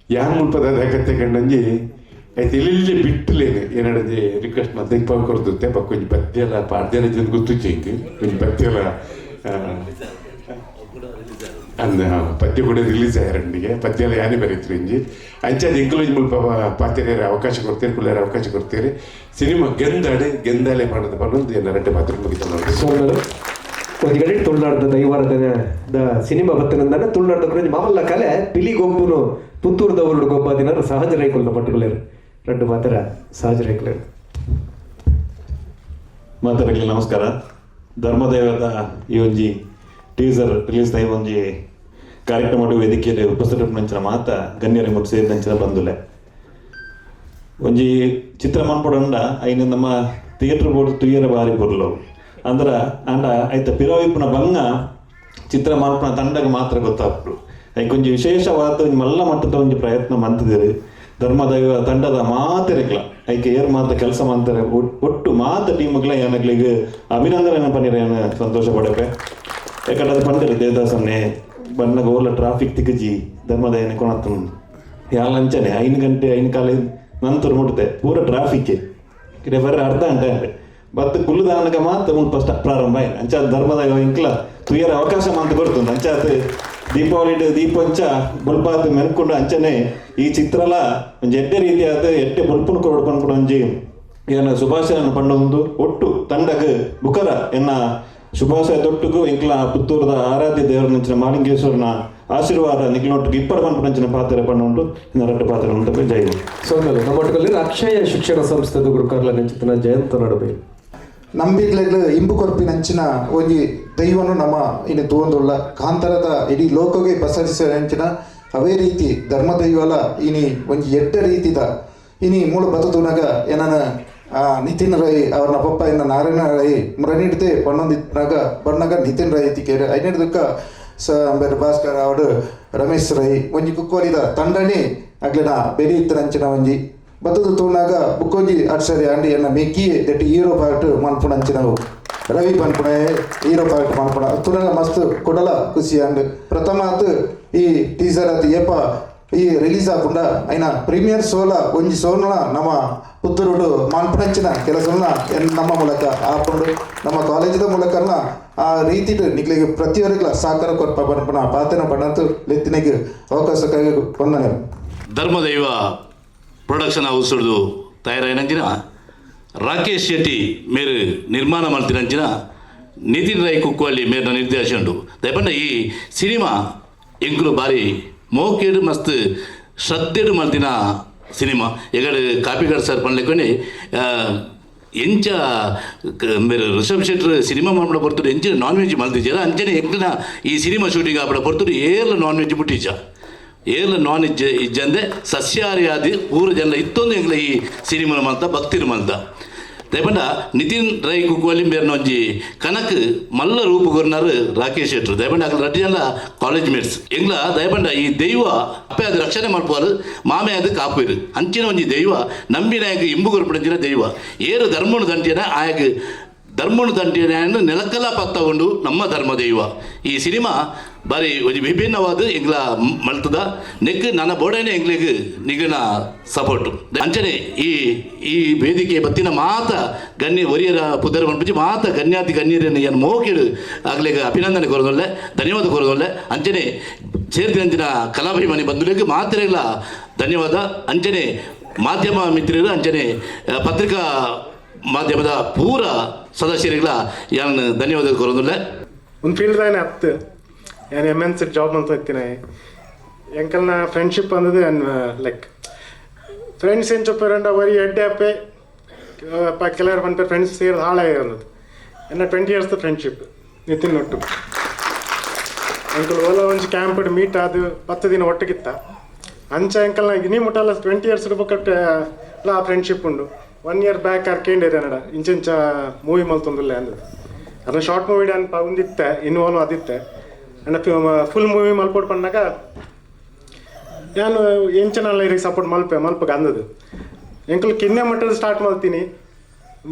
ಯಾನ್ ಮುಲ್ಪದ ಕತೆ ಕಂಡಂಜಿ ಆಯ್ತು ಇಲ್ಲಿ ಬಿಟ್ಟಲೇನೆ ಏನಂಜಿ ರಿಕ್ವೆಸ್ಟ್ ಮತ್ತೆ ಕೊಡ್ತುತ್ತೆ ಕೊಂಚ ಪದ್ಯಲ ಪಾಡ್ಯಲ ಜನ ಗೊತ್ತು ಚೈತಿ ಕೊಂಚ ಪದ್ಯಲ ಅಂದ ಪದ್ಯ ಕೂಡ ರಿಲೀಸ್ ಆಯ್ರಂಡಿಗೆ ಪದ್ಯಲ ಯಾನೇ ಬರೀತ್ರಿ ಇಂಜಿ ಅಂಚಾದ ಎಂಕಲು ಮುಲ್ಪ ಪಾತ್ರೆ ಅವಕಾಶ ಕೊಡ್ತೀರಿ ಕುಳ್ಳರ ಅವಕಾಶ ಕೊಡ್ತೀರಿ ಸಿನಿಮಾ ಗೆಂದಾಳೆ ಮಾಡೋದು ಬರೋದು ಎಲ್ಲ ರೆಡ್ಡೆ ಪಾತ್ರ ಮುಗಿತ ಒಂದು ಗಡಿ ತುಳುನಾಡದ ದೈವಾರಾಧನ ಸಿನಿಮಾ ಬತ್ತನಂದಾನೆ ತುಳುನಾಡದ ಗುరించి ಮಾಮಲ್ಲ ಕಲೆ ಪಿಲಿ ಗೊಬ್ಬನು ಪುತ್ತೂರ್ದವರು ಗೊಬ್ಬ ದಿನ ಸಹಜ ರೈಕುಲ್ನ ಪಟ್ಟುಗಳೇರು ರೆಡ್ಡು ಮಾತ್ರ ಸಹಜ ರೈಕುಲೇರು ಮಾತಾಡಲಿ ನಮಸ್ಕಾರ ಧರ್ಮದೈವದ ಈ ಒಂಜಿ ಟೀಸರ್ ರಿಲೀಸ್ ದೈ ಒಂಜಿ ಕಾರ್ಯಕ್ರಮ ವೇದಿಕೆಯಲ್ಲಿ ಉಪಸ್ಥಿತ ನಂಚಿನ ಮಾತ ಗಣ್ಯರಿಗೆ ಮುಟ್ಟು ಸೇರಿದಂಚಿನ ಬಂದುಲೆ ಒಂಜಿ ಚಿತ್ರ ಮನ್ಪಡಂಡ ಐನ ನಮ್ಮ ಥಿಯೇಟರ್ ಬೋರ್ಡ್ ತುಯ್ಯರ ಬಾರಿ ಬರಲು ಅಂದ್ರೆ ಅಂಡ ಐತ ಪಿರವಿಪ್ಪನ ಬಂಗ ಚಿತ್ರ ಮನ್ಪನ ತಂಡಗೆ ಮಾತ್ರ ಗೊತ್ತಾಗ್ಬಿಡು ಐಕೊಂಜಿ ವಿಶೇಷವಾದ ಒಂಜಿ ಮಲ್ಲ ಮಟ್ಟದ ಒಂಜಿ ಪ್ರಯತ್ನ ಮಂತಿದ್ದೀರಿ ಧರ್ಮದೈವ ತಂಡದ ಮಾತಿರಕ್ಲ ಐಕೆ ಏರ್ ಮಾತ ಕೆಲಸ ಮಾಡ್ತಾರೆ ಒಟ್ಟು ಮಾತ ಟೀಮ್ಗಳ ಏನಗ್ಲಿಗೆ ಅಭಿನಂದನೆ ಪನ್ನೀರ ಏನು ಸಂತೋಷ ಪಡವೆ ಯಾಕಂದ್ರೆ ಅದು ಪಂದಿರ ದೇವದಾಸನ್ನೇ ಬಣ್ಣಗ ಓಲ ಟ್ರಾಫಿಕ್ ತಿಕ್ಕಜಿ ಧರ್ಮದಯನೆ ಕೊಣತ್ತು ಯಾಲಂಚನೆ 5 ಗಂಟೆ 5 ಕಾಲ ನಂತರ ಮುಟ್ತೆ ಪೂರ ಟ್ರಾಫಿಕ್ ಕಿಡೆ ಬರ್ರೆ ಅರ್ಧ ಗಂಟೆ ಅಂತೆ ಬತ್ತು ಕುಲ್ಲುದಾನಗ ಮಾತ್ರ ಮುಲ್ಪ ಪ್ರಾರಂಭ ಆಯ್ತು ಅಂಚ ಧರ್ಮದೈವ ಇಂಕ್ಲ ತುಯ್ಯರ ಅವಕಾಶ ಮಾತು ಕೊಡ್ತುಂಡು ಅಂಚಾತ್ ದೀಪಾವಳಿ ದೀಪಂಚ ಬಲ್ಪಾತ್ ಮೆನ್ಕೊಂಡು ಅಂಚನೆ ಈ ಚಿತ್ರಲ ಒಂಜಿ ಎಡ್ಡೆ ರೀತಿಯಾದ ಎಡ್ಡೆ ಬಲ್ಪುನ್ ಕೊಡ್ಪನ್ಪುಡು ಒಂಜಿ ಏನ ಶುಭಾಶಯನ ಪಂಡೊಂದು ಒಟ್ಟು ತಂಡಗ್ ಬುಕರ ಎನ್ನ ಶುಭಾಶಯ ತೊಟ್ಟುಗು ಇಂಕ್ಲ ಪುತ್ತೂರದ ಆರಾಧ್ಯ ದೇವರ ನಂಚಿನ ಮಾಲಿಂಗೇಶ್ವರನ ಆಶೀರ್ವಾದ ನಿಗ್ಲೊಟ್ಟಿಗೆ ಇಪ್ಪರ ಪಂಪನಂಚಿನ ಪಾತ್ರೆ ಪಂಡು ಇನ್ನು 2 ಪಾತ್ರೆ ಉಂಟು ಜೈ ಸೋಮಲು ನಮ್ಮೊಟ್ಟಿಗೆ ಅಕ್ಷಯ ಶಿಕ್ಷಣ ಸಂಸ್ಥೆದ ಗುರುಕಾರ್ಲ ನೆಂಚಿನ ಜಯಂತ ನಡುವೆ ನಂಬಿಗ್ಲೆಗ್ಲು ಇಂಬು ಕೊರ್ಪಿನಂಚಿನ ಒಂಜಿ ದೈವನು ನಮ್ಮ ಇನ್ನು ತೂಂದುಳ್ಳ ಕಾಂತರದ ಇಡೀ ಲೋಕಗೆ ಪಸರಿಸಿನ ಅವೇ ರೀತಿ ಧರ್ಮದೈವಲ ಇನಿ ಒಂಜಿ ಎಡ್ಡ ರೀತಿದ ಇನಿ ಮೂಲ ಬತುನಗ ಏನನ ನಿತಿನ್ ರೈ ಅವ್ರನ್ನ ಪಪ್ಪ ಇನ್ನ ನಾರಾಯಣ ರೈ ಮರಣಿಡ್ದೆ ಪಣ್ಣೊಂದಿನಾಗ ಬಣ್ಣಗ ನಿತಿನ್ ರೈ ತಿಕ್ಕೇರು ಐನಿಡ್ದಕ್ಕ ಬೇರೆ ಭಾಸ್ಕರ್ ಅವಡು ರಮೇಶ್ ರೈ ಒಂಜಿ ಕುಕ್ಕೋಲಿದ ತಂಡನೇ ಆಗ್ಲಿನ ಬೆರಿ ಇತ್ತರಂಚಿನ ಒಂಜಿ ಬತ್ತದ ತೂನಾಗ ಬುಕ್ಕೊಂಜಿ ಅಕ್ಷರಿ ಅಂಡಿ ಎನ್ನ ಮೆಕ್ಕಿ ದೆಟ್ಟು ಹೀರೋ ಪಾರ್ಟ್ ಮನ್ಪುಣಂಚಿನವು ರವಿ ಪನ್ಪುಣ ಹೀರೋ ಪಾರ್ಟ್ ಮನ್ಪುಣ ತುನಾಗ ಮಸ್ತ್ ಕೊಡಲ ಖುಷಿ ಅಂಡ್ ಪ್ರಥಮಾತ್ ಈ ಟೀಸರ್ ಅತ್ ಏಪ ಈ ರಿಲೀಸ್ ಆಪುಂಡ ಐನ ಪ್ರೀಮಿಯರ್ ಸೋಲ ಒಂಜಿ ಸೋನ ನಮ್ಮ ಪುತ್ತೂರುಡು ಮನ್ಪುಣಂಚಿನ ಕೆಲಸನ ನಮ್ಮ ಮೂಲಕ ಆಪುಂಡು ನಮ್ಮ ಕಾಲೇಜದ ಮೂಲಕನ ಆ ರೀತಿ ನಿಕ್ಲಿಗೆ ಪ್ರತಿಯೊರಿಗ್ಲ ಸಾಕಾರ ಕೊರ್ಪ ಪನ್ಪುಣ ಪಾತನ ಪಣ್ಣಂತು ಲೆತ್ತಿನಿಗೆ ಅವಕಾಶಕ್ಕಾಗಿ ಕೊಂಡನೆ ಧರ್ಮದೈವ ಪ್ರೊಡಕ್ಷನ್ ಹೌಸ್ ತಯಾರಾಯಿನಂಚಿನ ರಾಕೇಶ್ ಶೆಟ್ಟಿ ಮೇರು ನಿರ್ಮಾಣ ಮಾಡ್ತಿನಂಚಿನ ನಿತಿನ್ ರೈ ಕುಕ್ಕುವಲ್ಲಿ ಮೇರ್ನ ನಿರ್ದೇಶನಡು ದಯಪಂಡ ಈ ಸಿನಿಮಾ ಎಂಕುಲು ಬಾರಿ ಮೋಕೇಡು ಮಸ್ತ್ ಶ್ರದ್ಧೆಡು ಮಾಡ್ತಿನ ಸಿನಿಮಾ ಎಗಡು ಕಾಪಿಗಡ್ ಸರ್ ಪಂಡ್ಲೆಕೊನೆ ಎಂಚ ಮೇರೆ ರಿಷಬ್ ಶೆಟ್ರ್ ಸಿನಿಮಾ ಮಾಡ್ಬಿಡ ಬರ್ತಾರೆ ಎಂಚಿನ ನಾನ್ ವೆಜ್ ಮಲ್ತಿದ್ದಾರ ಅಂಚನೆ ಎಂಕ್ಲಿನ ಈ ಸಿನಿಮಾ ಶೂಟಿಂಗ್ ಆಗ್ಬಿಡ ಬರ್ತಾರೆ ಏರ್ಲ ನಾನ್ ವೆಜ್ ಬಿಟ್ಟಿಜ್ಜ ಏರ್ಲ ನಾನ್ ವೆಜ್ ಇಜ್ಜಂದೆ ಸಸ್ಯಾಹಾರಿ ಪೂರ ಜನ ಇತ್ತೊಂದು ಎಂಗ್ಲ ಈ ಸಿನಿಮಾ ಮಲ್ತ ಭಕ್ತಿರು ಮಲ್ತ ದಯಪಂಡ ನಿತಿನ್ ರೈ ಕುಕ್ಕುವಲ್ಲಿ ಮೇರ್ನ ಒಂಜಿ ಕನಕ್ ಮಲ್ಲ ರೂಪು ಕೊರ್ನಾರು ರಾಕೇಶ್ ಶೆಟ್ರು ದಯಪಂಡ ಅಕ್ಲ 2 ಜನ ಕಾಲೇಜ್ ಮೇಟ್ಸ್ ಎಂಗ್ಲ ದಯಪಂಡ ಈ ದೈವ ಅಪ್ಪೆ ಅದು ರಕ್ಷಣೆ ಮಾಡ್ಪೋರು ಮಾಮೆ ಅದು ಕಾಪುರು ಅಂಚಿನ ಒಂಜಿ ದೈವ ನಂಬಿನಾಯಕ ಇಂಬು ಕೊರ್ಪಡಿಂಚಿನ ದೈವ ಏರು ಧರ್ಮನು ದಂಟಿನ ಆಯಕ ಧರ್ಮನು ದಂಟಿನ ನೆಲಕಲ ಪತ್ತಗೊಂಡು ನಮ್ಮ ಧರ್ಮ ದೈವ ಈ ಸಿನಿಮಾ ಬಾರಿ ಒಂಜಿ ವಿಭಿನ್ನವಾದ ಎಂಗ್ಲ ಮಲ್ತದ ನೆಕ್ ನನ್ನ ಬೋಡನೆ ಎಂಗ್ಲಿಗೆ ನಿಗನ ಸಪೋರ್ಟು ಅಂಚನೆ ಈ ವೇದಿಕೆ ಬತ್ತಿನ ಮಾತ ಗಣ್ಯ ಒರಿಯರ ಪುದರ ಪಂಪಿಸಿ ಮಾತ ಗಣ್ಯಾತಿ ಗಣ್ಯರನ್ನು ಏನು ಮೋಕಿಡು ಆಗ್ಲಿಗೆ ಅಭಿನಂದನೆ ಕೊರೋದೊಲ್ಲೆ ಧನ್ಯವಾದ ಕೊರೋದೊಲ್ಲೆ ಅಂಚನೆ ಸೇರ್ತಿನಂಚಿನ ಕಲಾಭಿಮಾನಿ ಬಂಧುಗಳಿಗೆ ಮಾತ್ರೆಗಳ ಧನ್ಯವಾದ ಅಂಚನೆ ಮಾಧ್ಯಮ ಮಿತ್ರರು ಅಂಚನೆ ಪತ್ರಿಕಾ ಮಾಧ್ಯಮದ ಪೂರ ಸದಸ್ಯರಿಗಳ ಯಾನು ಧನ್ಯವಾದ ಕೊರೋದೊಲ್ಲೆ ಒಂದು ಫೀಲ್ಡ್ದಾನೆ ಹತ್ತು ഞാൻ MNC ಜಾಬ್ ಅಂತ ಹೋಗ್ತೀನಿ ಎಂಕಲ್ನ ಫ್ರೆಂಡ್ಶಿಪ್ ಅಂದದು ಲೈಕ್ ಫ್ರೆಂಡ್ಸ್ ಏನು ಚೊಪ್ಪರಂಡ ವರಿ ಎಡ್ಡೆ ಅಪ್ಪೆ ಕೆಲವರು ಬಂದ ಫ್ರೆಂಡ್ಸ್ ಸೇರಿದ ಹಾಳಾಗಿ ಅನ್ನೋದು ಎನ್ನ 20 years ಫ್ರೆಂಡ್ಶಿಪ್ ನಿತಿನ್ ಒಟ್ಟು ಎಂಕಲ್ ಓಲ ಒಂಜಿ ಕ್ಯಾಂಪ್ ಮೀಟ್ ಆದು 10 ದಿನ ಒಟ್ಟಿಗಿತ್ತ ಅಂಚ ಎಂಕಲ್ನ ಇನಿ ಮುಟ್ಟಲ್ಲ 20 years ಇರ್ಬೇಕಟ್ಟೆ ಆ ಫ್ರೆಂಡ್ಶಿಪ್ ಉಂಡು 1 year ಬ್ಯಾಕ್ ಅರ್ಕೇಂಡಿದೆ ನಡ ಇಂಚ ಮೂವಿ ಮಲ್ತೊಂದಿಲ್ಲ ಅಂದದು ಅದನ್ನ ಶಾರ್ಟ್ ಮೂವಿ ಅನ್ಪ ಒಂದಿತ್ತೆ ಇನ್ವಾಲ್ವ್ ಆದಿತ್ತೆ ಅಂಡ್ ಫುಲ್ ಮೂವಿ ಮಲ್ಪೋಟ್ ಪಣ್ಣಾಗ ನಾನು ಎಂಚನಲ್ಲ ಇರಿಗೆ ಸಪೋರ್ಟ್ ಮಲ್ಪಗೆ ಅಂದದು ಎಂಕಲ್ ಕಿನ್ನೆ ಮಟ್ಟದ ಸ್ಟಾರ್ಟ್ ಮಾಡ್ತೀನಿ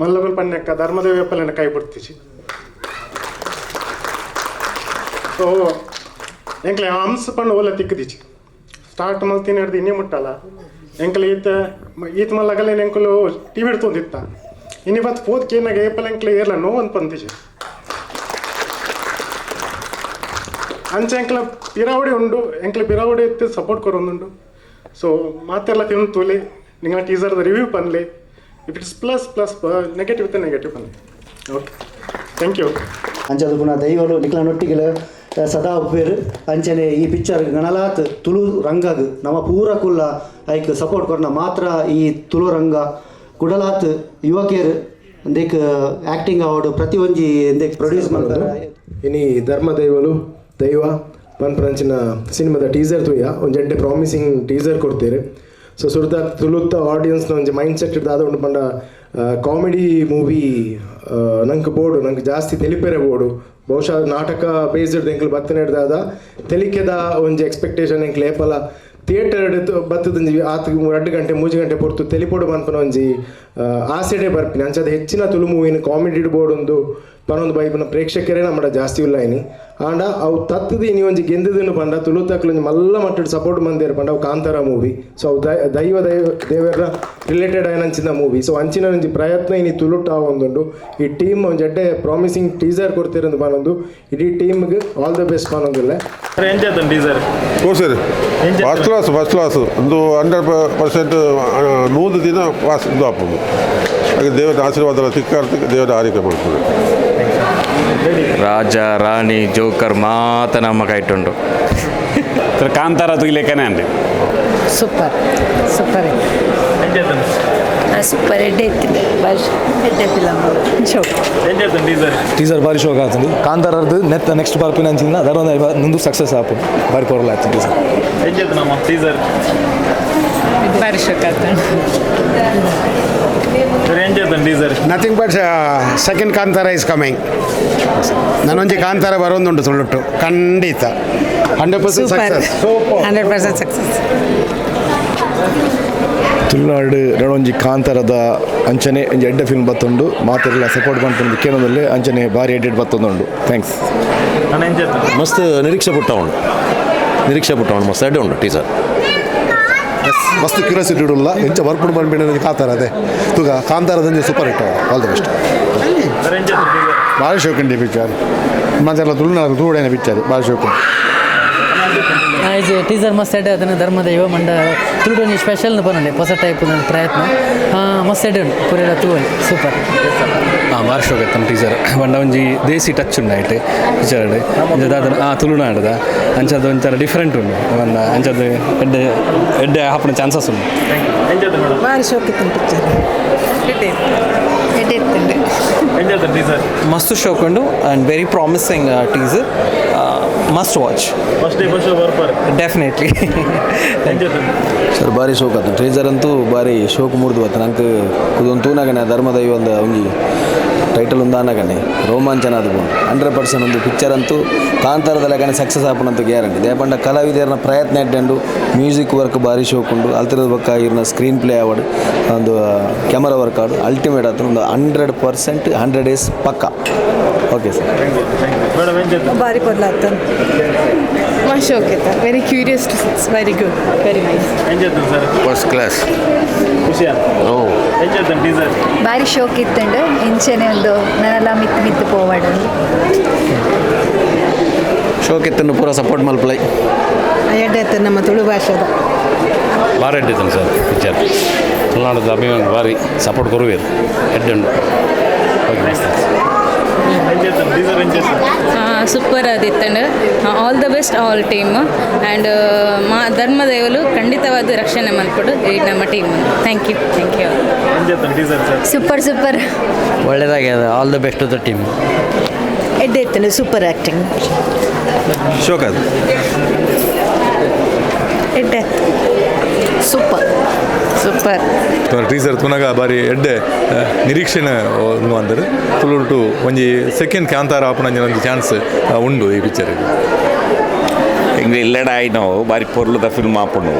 ಮಲ್ಲಬಲ್ ಪಣ್ಣಕ್ಕ ಧರ್ಮದೇವ ವ್ಯಾಪಲನ್ನ ಕೈ ಬಿಡ್ತೀಸಿ ಸೊ ಎಂಕಲ್ ಹಂಸ ಪಣ್ಣು ಓಲ ತಿಕ್ಕದೀಚಿ ಸ್ಟಾರ್ಟ್ ಮಲ್ತೀನಿ ಹಿಡ್ದು ಇನ್ನೇ ಮುಟ್ಟಲ್ಲ ಎಂಕಲ್ ಈತ ಮಲ್ಲಗಲ್ಲ ಎಂಕಲು ಟಿ ವಿ ಹಿಡ್ತೊಂದಿತ್ತ ಇನ್ನಿ ಬತ್ತು ಪೋದ್ಕೆ ಏನಾಗ ಏಪಲ್ ಎಂಕಲ್ ಏರ್ಲ ನೋವು ಅಂತ ಬಂದಿಸಿ ಅಂಚೆ ಎಂಕ್ಲ ಪಿರಾವಡಿ ಉಂಡು ಎಂಕ್ಲ ಪಿರಾವಡಿ ಎತ್ತಿ ಸಪೋರ್ಟ್ ಕೊರೊಂದುಂಡು ಸೊ ಮಾತೆಲ್ಲ ತಿನ್ನು ತೋಲಿ ನಿಂಗಳ ಟೀಸರ್ದ ರಿವ್ಯೂ ಪನ್ಲಿ ಇಫ್ ಇಟ್ಸ್ ಪ್ಲಸ್ ನೆಗೆಟಿವ್ ಇತ್ತೆ ನೆಗೆಟಿವ್ ಪನ್ಲಿ ಓಕೆ ಥ್ಯಾಂಕ್ ಯು ಅಂಚದು ಪುನಃ ದೈವಲು ನಿಕ್ಲನೊಟ್ಟಿಗೆ ಸದಾ ಉಪ್ಪೇರು ಅಂಚನೆ ಈ ಪಿಕ್ಚರ್ ಗಣಲಾತ್ ತುಳು ರಂಗಗ್ ನಮ್ಮ ಪೂರ ಕುಲ್ಲ ಐಕ್ ಸಪೋರ್ಟ್ ಕೊರ್ನ ಮಾತ್ರ ಈ ತುಳು ರಂಗ ಕುಡಲಾತ್ ಯುವಕಿಯರು ಎಂದೇಕ್ ಆ್ಯಕ್ಟಿಂಗ್ ಅವಾರ್ಡ್ ಪ್ರತಿ ಒಂಜಿ ಎಂದೇಕ್ ಪ್ರೊಡ್ಯೂಸ್ ಮಾಡ್ತಾರೆ ಇನಿ ಧರ್ಮದೈವಲು ದೈವ ಪನ್ಪರಂಚಿನ ಸಿನಿಮಾದ ಟೀಸರ್ ತುಯ್ಯ ಒಂದು ಜಡ್ಡೆ ಪ್ರಾಮಿಸಿಂಗ್ ಟೀಸರ್ ಕೊಡ್ತೀರಿ ಸೊ ಸುರ್ದ ತುಳುತ್ತ ಆಡಿಯನ್ಸ್ನ ಒಂಜಿ ಮೈಂಡ್ ಸೆಟ್ ಇಡ್ದು ಉಂಡು ಪಂಡ ಕಾಮಿಡಿ ಮೂವಿ ನಂಗೆ ಬೋಡು ನಂಗೆ ಜಾಸ್ತಿ ತೆಲಿಪೆರೆ ಬೋಡು ಬಹುಶಃ ನಾಟಕ ಬೇಸ್ಡ್ ಎಂಕ್ಲು ಬತ್ತನೆ ಹಿಡ್ದಾದ ತೆಲಿಕೆದ ಒಂಜಿ ಎಕ್ಸ್ಪೆಕ್ಟೇಷನ್ ಎಂಕ್ಲು ಏಪಲ ಥಿಯೇಟರ್ ಹಿಡಿದು ಬತ್ತದ ಆತ 2 ಗಂಟೆ 3 ಗಂಟೆ ಪೊರ್ತು ತೆಲಿಪೋಡು ಮನ್ಪನ ಒಂಜಿ ಆಸೆಡೆ ಬರ್ಪಿನಿ ಅಂಚದ ಹೆಚ್ಚಿನ ತುಳು ಮೂವಿನ ಕಾಮಿಡಿ ಇಡ್ಬೋಡೊಂದು ಪನೊಂದು ಬೈಪನ ಪ್ರೇಕ್ಷಕರೇ ನಮ್ಮಡ ಜಾಸ್ತಿ ಉಲ್ಲಾಯಿನಿ ಆಂಡ ಅವು ತತ್ತದಿ ನೀ ಒಂಜಿ ಗೆಂದದನ್ನು ಪಂಡ ತುಳು ತಕ್ಲು ಮಲ್ಲ ಮಟ್ಟದ ಸಪೋರ್ಟ್ ಮಂದೇರು ಪಂಡ ಅವು ಕಾಂತಾರ ಮೂವಿ ಸೊ ಅವು ದೈವ ದೇವರ ರಿಲೇಟೆಡ್ ಆಯ್ನಂಚಿನ ಮೂವಿ ಸೊ ಅಂಚಿನ ಒಂಜಿ ಪ್ರಯತ್ನ ಇನಿ ತುಳುಟ ಒಂದುಂಡು ಈ ಟೀಮ್ ಒಂಜಿ ಎಡ್ಡೆ ಪ್ರಾಮಿಸಿಂಗ್ ಟೀಸರ್ ಕೊಡ್ತಿರಂದು ಪನೊಂದು ಇಡೀ ಟೀಮ್ಗೆ ಆಲ್ ದ ಬೆಸ್ಟ್ ಪನೊಂದಿಲ್ಲ ಟೀಸರ್ ಸರ್ ಫಸ್ಟ್ ಕ್ಲಾಸ್ ಒಂದು 100% 100 ದಿನ ವಾಸ್ ಇದು ಹಾಕೋದು ಹಾಗೆ ದೇವರ ಆಶೀರ್ವಾದ ಸಿಕ್ಕಾರ್ತಿಗೆ ದೇವರ ಆರೈಕೆ ಮಾಡ್ತದೆ. ರಾಜ ರಾಣಿ ಜೋಕರ್ ಮಾತ ನಮ್ಮ ಕೈಟುಂಡು ಕಾಂತಾರ ತುಗಿಲೇಕನೇ ಅಂడి ಸೂಪರ್ ಸೂಪರ್ ಸೂಪರ್ ಎಡ್ಡೆ ಎತ್ತಿದೆ ಎಡ್ಡೆ ಫಿಲಮ್ ಟೀಸರ್ ಬಾರಿ ಶೋಕ್ ಆಗ್ತದೆ ಕಾಂತಾರದ್ದು ನೆಕ್ಸ್ಟ್ ಬರ್ಪಿನ ಅಂಚಿನ ಧರ್ಮದೈವ ಮುಂದೆ ಸಕ್ಸಸ್ ಆಪು ಬಾರಿ ಕೊರಲ ಆಗ್ತದೆ ಟೀಸರ್ ಬಾರಿ ಶೋಕ್ ಆಗ್ತದೆ nothing but second Kantara is coming ನಾನೊಂಜಿ ಕಾಂತಾರ ಬರೋದುಂಟು ಸುಳ್ಳುಟ್ಟು ಖಂಡಿತ 100% ಸಕ್ಸಸ್ 100% ಸಕ್ಸಸ್ ತುಳುನಾಡು ರಣೊಂಜಿ ಕಾಂತಾರದ ಅಂಚನೆ ಒಂಜಿ ಎಡ್ಡೆ ಫಿಲ್ಮ್ ಬತ್ತುಂಡು ಮಾತೆಲ್ಲ ಸಪೋರ್ಟ್ ಮಾಡ್ಕೊಂಡು ಕೇಳೋದಲ್ಲಿ ಅಂಚನೆ ಭಾರಿ ಎಡ್ಡೆಡ್ ಬತ್ತೊಂದುಂಡು ಥ್ಯಾಂಕ್ಸ್ ಮಸ್ತ್ ನಿರೀಕ್ಷೆ ಪುಟ್ಟವನು ಮಸ್ತ್ ಎಡ್ಡೆ ಉಂಡು ಟೀಸರ್ ಮಸ್ತ್ ಕ್ಯೂರಿಯಾಸಿಟಿ ಇಡಲ್ಲ ಎಂಚ ವರ್ಕ್ ಮಾಡ್ಬೇಡ ಕಾಂತಾರ ಅದೇ ತೂಗ ಕಾಂತಾರದಂಜೆ super hit all the best ಭಾರಿ ಶೋಕುಂಡಿ ಪಿಕ್ಚರ್ ಮಂಚೆಲ್ಲ ತುಳುನಾಡು ತೂಡೇನ ಪಿಕ್ಚರ್ ಭಾರಿ ಶೋಕುಂಡು ಟೀಸರ್ ಮಸ್ತ್ ಎಡ್ಡೆ ಅದನ್ನು ಧರ್ಮದೈವ ಮಂಡ ತುಳುಡೊಂಜಿ ಸ್ಪೆಷಲ್ ಬರೋಣ ಹೊಸ ಟೈಪ್ ಪ್ರಯತ್ನ ಮಸ್ತ್ ಎಡ್ಡೆ ಉಂಟು ಪೂರೆಲ್ಲ ತೂವಲ್ಲಿ ಸೂಪರ್ ಭಾರಿ ಶೋಕ್ ಆಯ್ತು ಟೀಸರ್ ಬಂಡ ಒಂಜಿ ದೇಸಿ ಟಚ್ ಉಂಡು ಐಟೆ ಪಿಕ್ಚರ್ ತುಳುನಾಡದ ಅಂಚದು ಒಂಥರ ಡಿಫ್ರೆಂಟ್ ಉಂಡು ಒಂದು ಅಂಚದು ಎಡ್ಡೆ ಹಾಪನ ಚಾನ್ಸಸ್ ಉಂಡು ಭಾರಿ ಶೋಕ್ ಇತ್ತು ಪಿಕ್ಚರ್ ಎಡ್ಡೆ ಇತ್ತು ಮಸ್ತ್ ಶೋಕ್ ಉಂಡು and very promising teaser must watch definitely sir ಭಾರಿ ಶೋಕ್ ಆಯ್ತು ಟೀಸರ್ ಅಂತೂ ಭಾರಿ ಶೋಕ್ ಮುರಿದು ಆಯ್ತು ನಂಗೆ ಇದೊಂದು ತೂನಾಗನೆ ಧರ್ಮದೈವ ಒಂದು ಒಂಜಿ ಟೈಟಲ್ ಒಂದು ಆನಾಗನೆ ರೋಮಾಂಚನ ಅದು 100% ಒಂದು ಪಿಕ್ಚರ್ ಅಂತೂ ಕಾಂತಾರದ ಲೆಕ್ಕನೆ ಸಕ್ಸಸ್ ಆಪನಂತೂ ಗ್ಯಾರಂಟಿ ದೇಪಂಡ ಕಲಾವಿದರನ್ನ ಪ್ರಯತ್ನ ಇಟ್ಟಂಡು ಮ್ಯೂಸಿಕ್ ವರ್ಕ್ ಭಾರಿ ಶೋಕ್ ಉಂಡು ಅಲ್ತಿರದ ಪಕ್ಕ ಇವ್ರನ್ನ ಸ್ಕ್ರೀನ್ ಪ್ಲೇ ಅವಾರ್ಡ್ ಒಂದು ಕ್ಯಾಮರಾ ವರ್ಕ್ ಆಡು ಅಲ್ಟಿಮೇಟ್ ಆಯ್ತು ಒಂದು 100% 100 ಡೇಸ್ ಪಕ್ಕ ಓಕೆ ಸರ್ ಭಾರಿ ಕೊಡ್ಲಾಗ್ತ ಮಸ್ತ್ ಶೋಕ್ ಇತ್ತು very curious very good very nice first class ಭಾರಿ ಶೋಕ್ ಇತ್ತಂಡು ಇಂಚೆನೆ ಒಂದು ನಾನೆಲ್ಲ ಮಿತ್ತು ಪೋವಾಡು ಶೋಕ್ ಇತ್ತು ಪೂರ ಸಪೋರ್ಟ್ ಮಲ್ಪಲೈ ಎಡ್ಡೆ ನಮ್ಮ ತುಳು ಭಾಷೆದ ಭಾರಿ ಎಡ್ಡಿತ್ತು ಸರ್ ಪಿಕ್ಚರ್ ತುಳುನಾಡದ ಅಭಿಮಾನ ಭಾರಿ ಸಪೋರ್ಟ್ ಕೊರುವೇರು ಎಡ್ಡೆ ಉಂಡು ಸೂಪರ್ ಆದಿತ್ತಂಡು all the best all team and ಧರ್ಮದೈವಲು ಖಂಡಿತವಾದ ರಕ್ಷಣೆ ಮಾಡಿಕೊಡು ಈ ನಮ್ಮ team thank you super super ಒಳ್ಳೆಯದಾಗ್ಯದ all the best the team ಎಡ್ಡೆ ಇತ್ತಂಡು ಸೂಪರ್ ಆ್ಯಕ್ಟಿಂಗ್ ಶೋಕ್ ಅದು ಎಡ್ಡೆ ಸೂಪರ್ ಸೂಪರ್ ಟೀಸರ್ ತುನಗ ಬಾರಿ ಎಡ್ಡೆ ನಿರೀಕ್ಷೆನ ಅಂದರೆ ತುಳುಟು ಒಂಜಿ ಸೆಕೆಂಡ್ ಕಾಂತಾರ ಆಪುನಂಜಿನ ಒಂದು ಚಾನ್ಸ್ ಉಂಡು ಈ ಪಿಕ್ಚರಿಗೆ ಹಿಂಗೆ ಇಲ್ಲಡ ನಾವು ಬಾರಿ ಪೊರ್ಲದ ಫಿಲ್ಮ್ ಆಪುಂಡು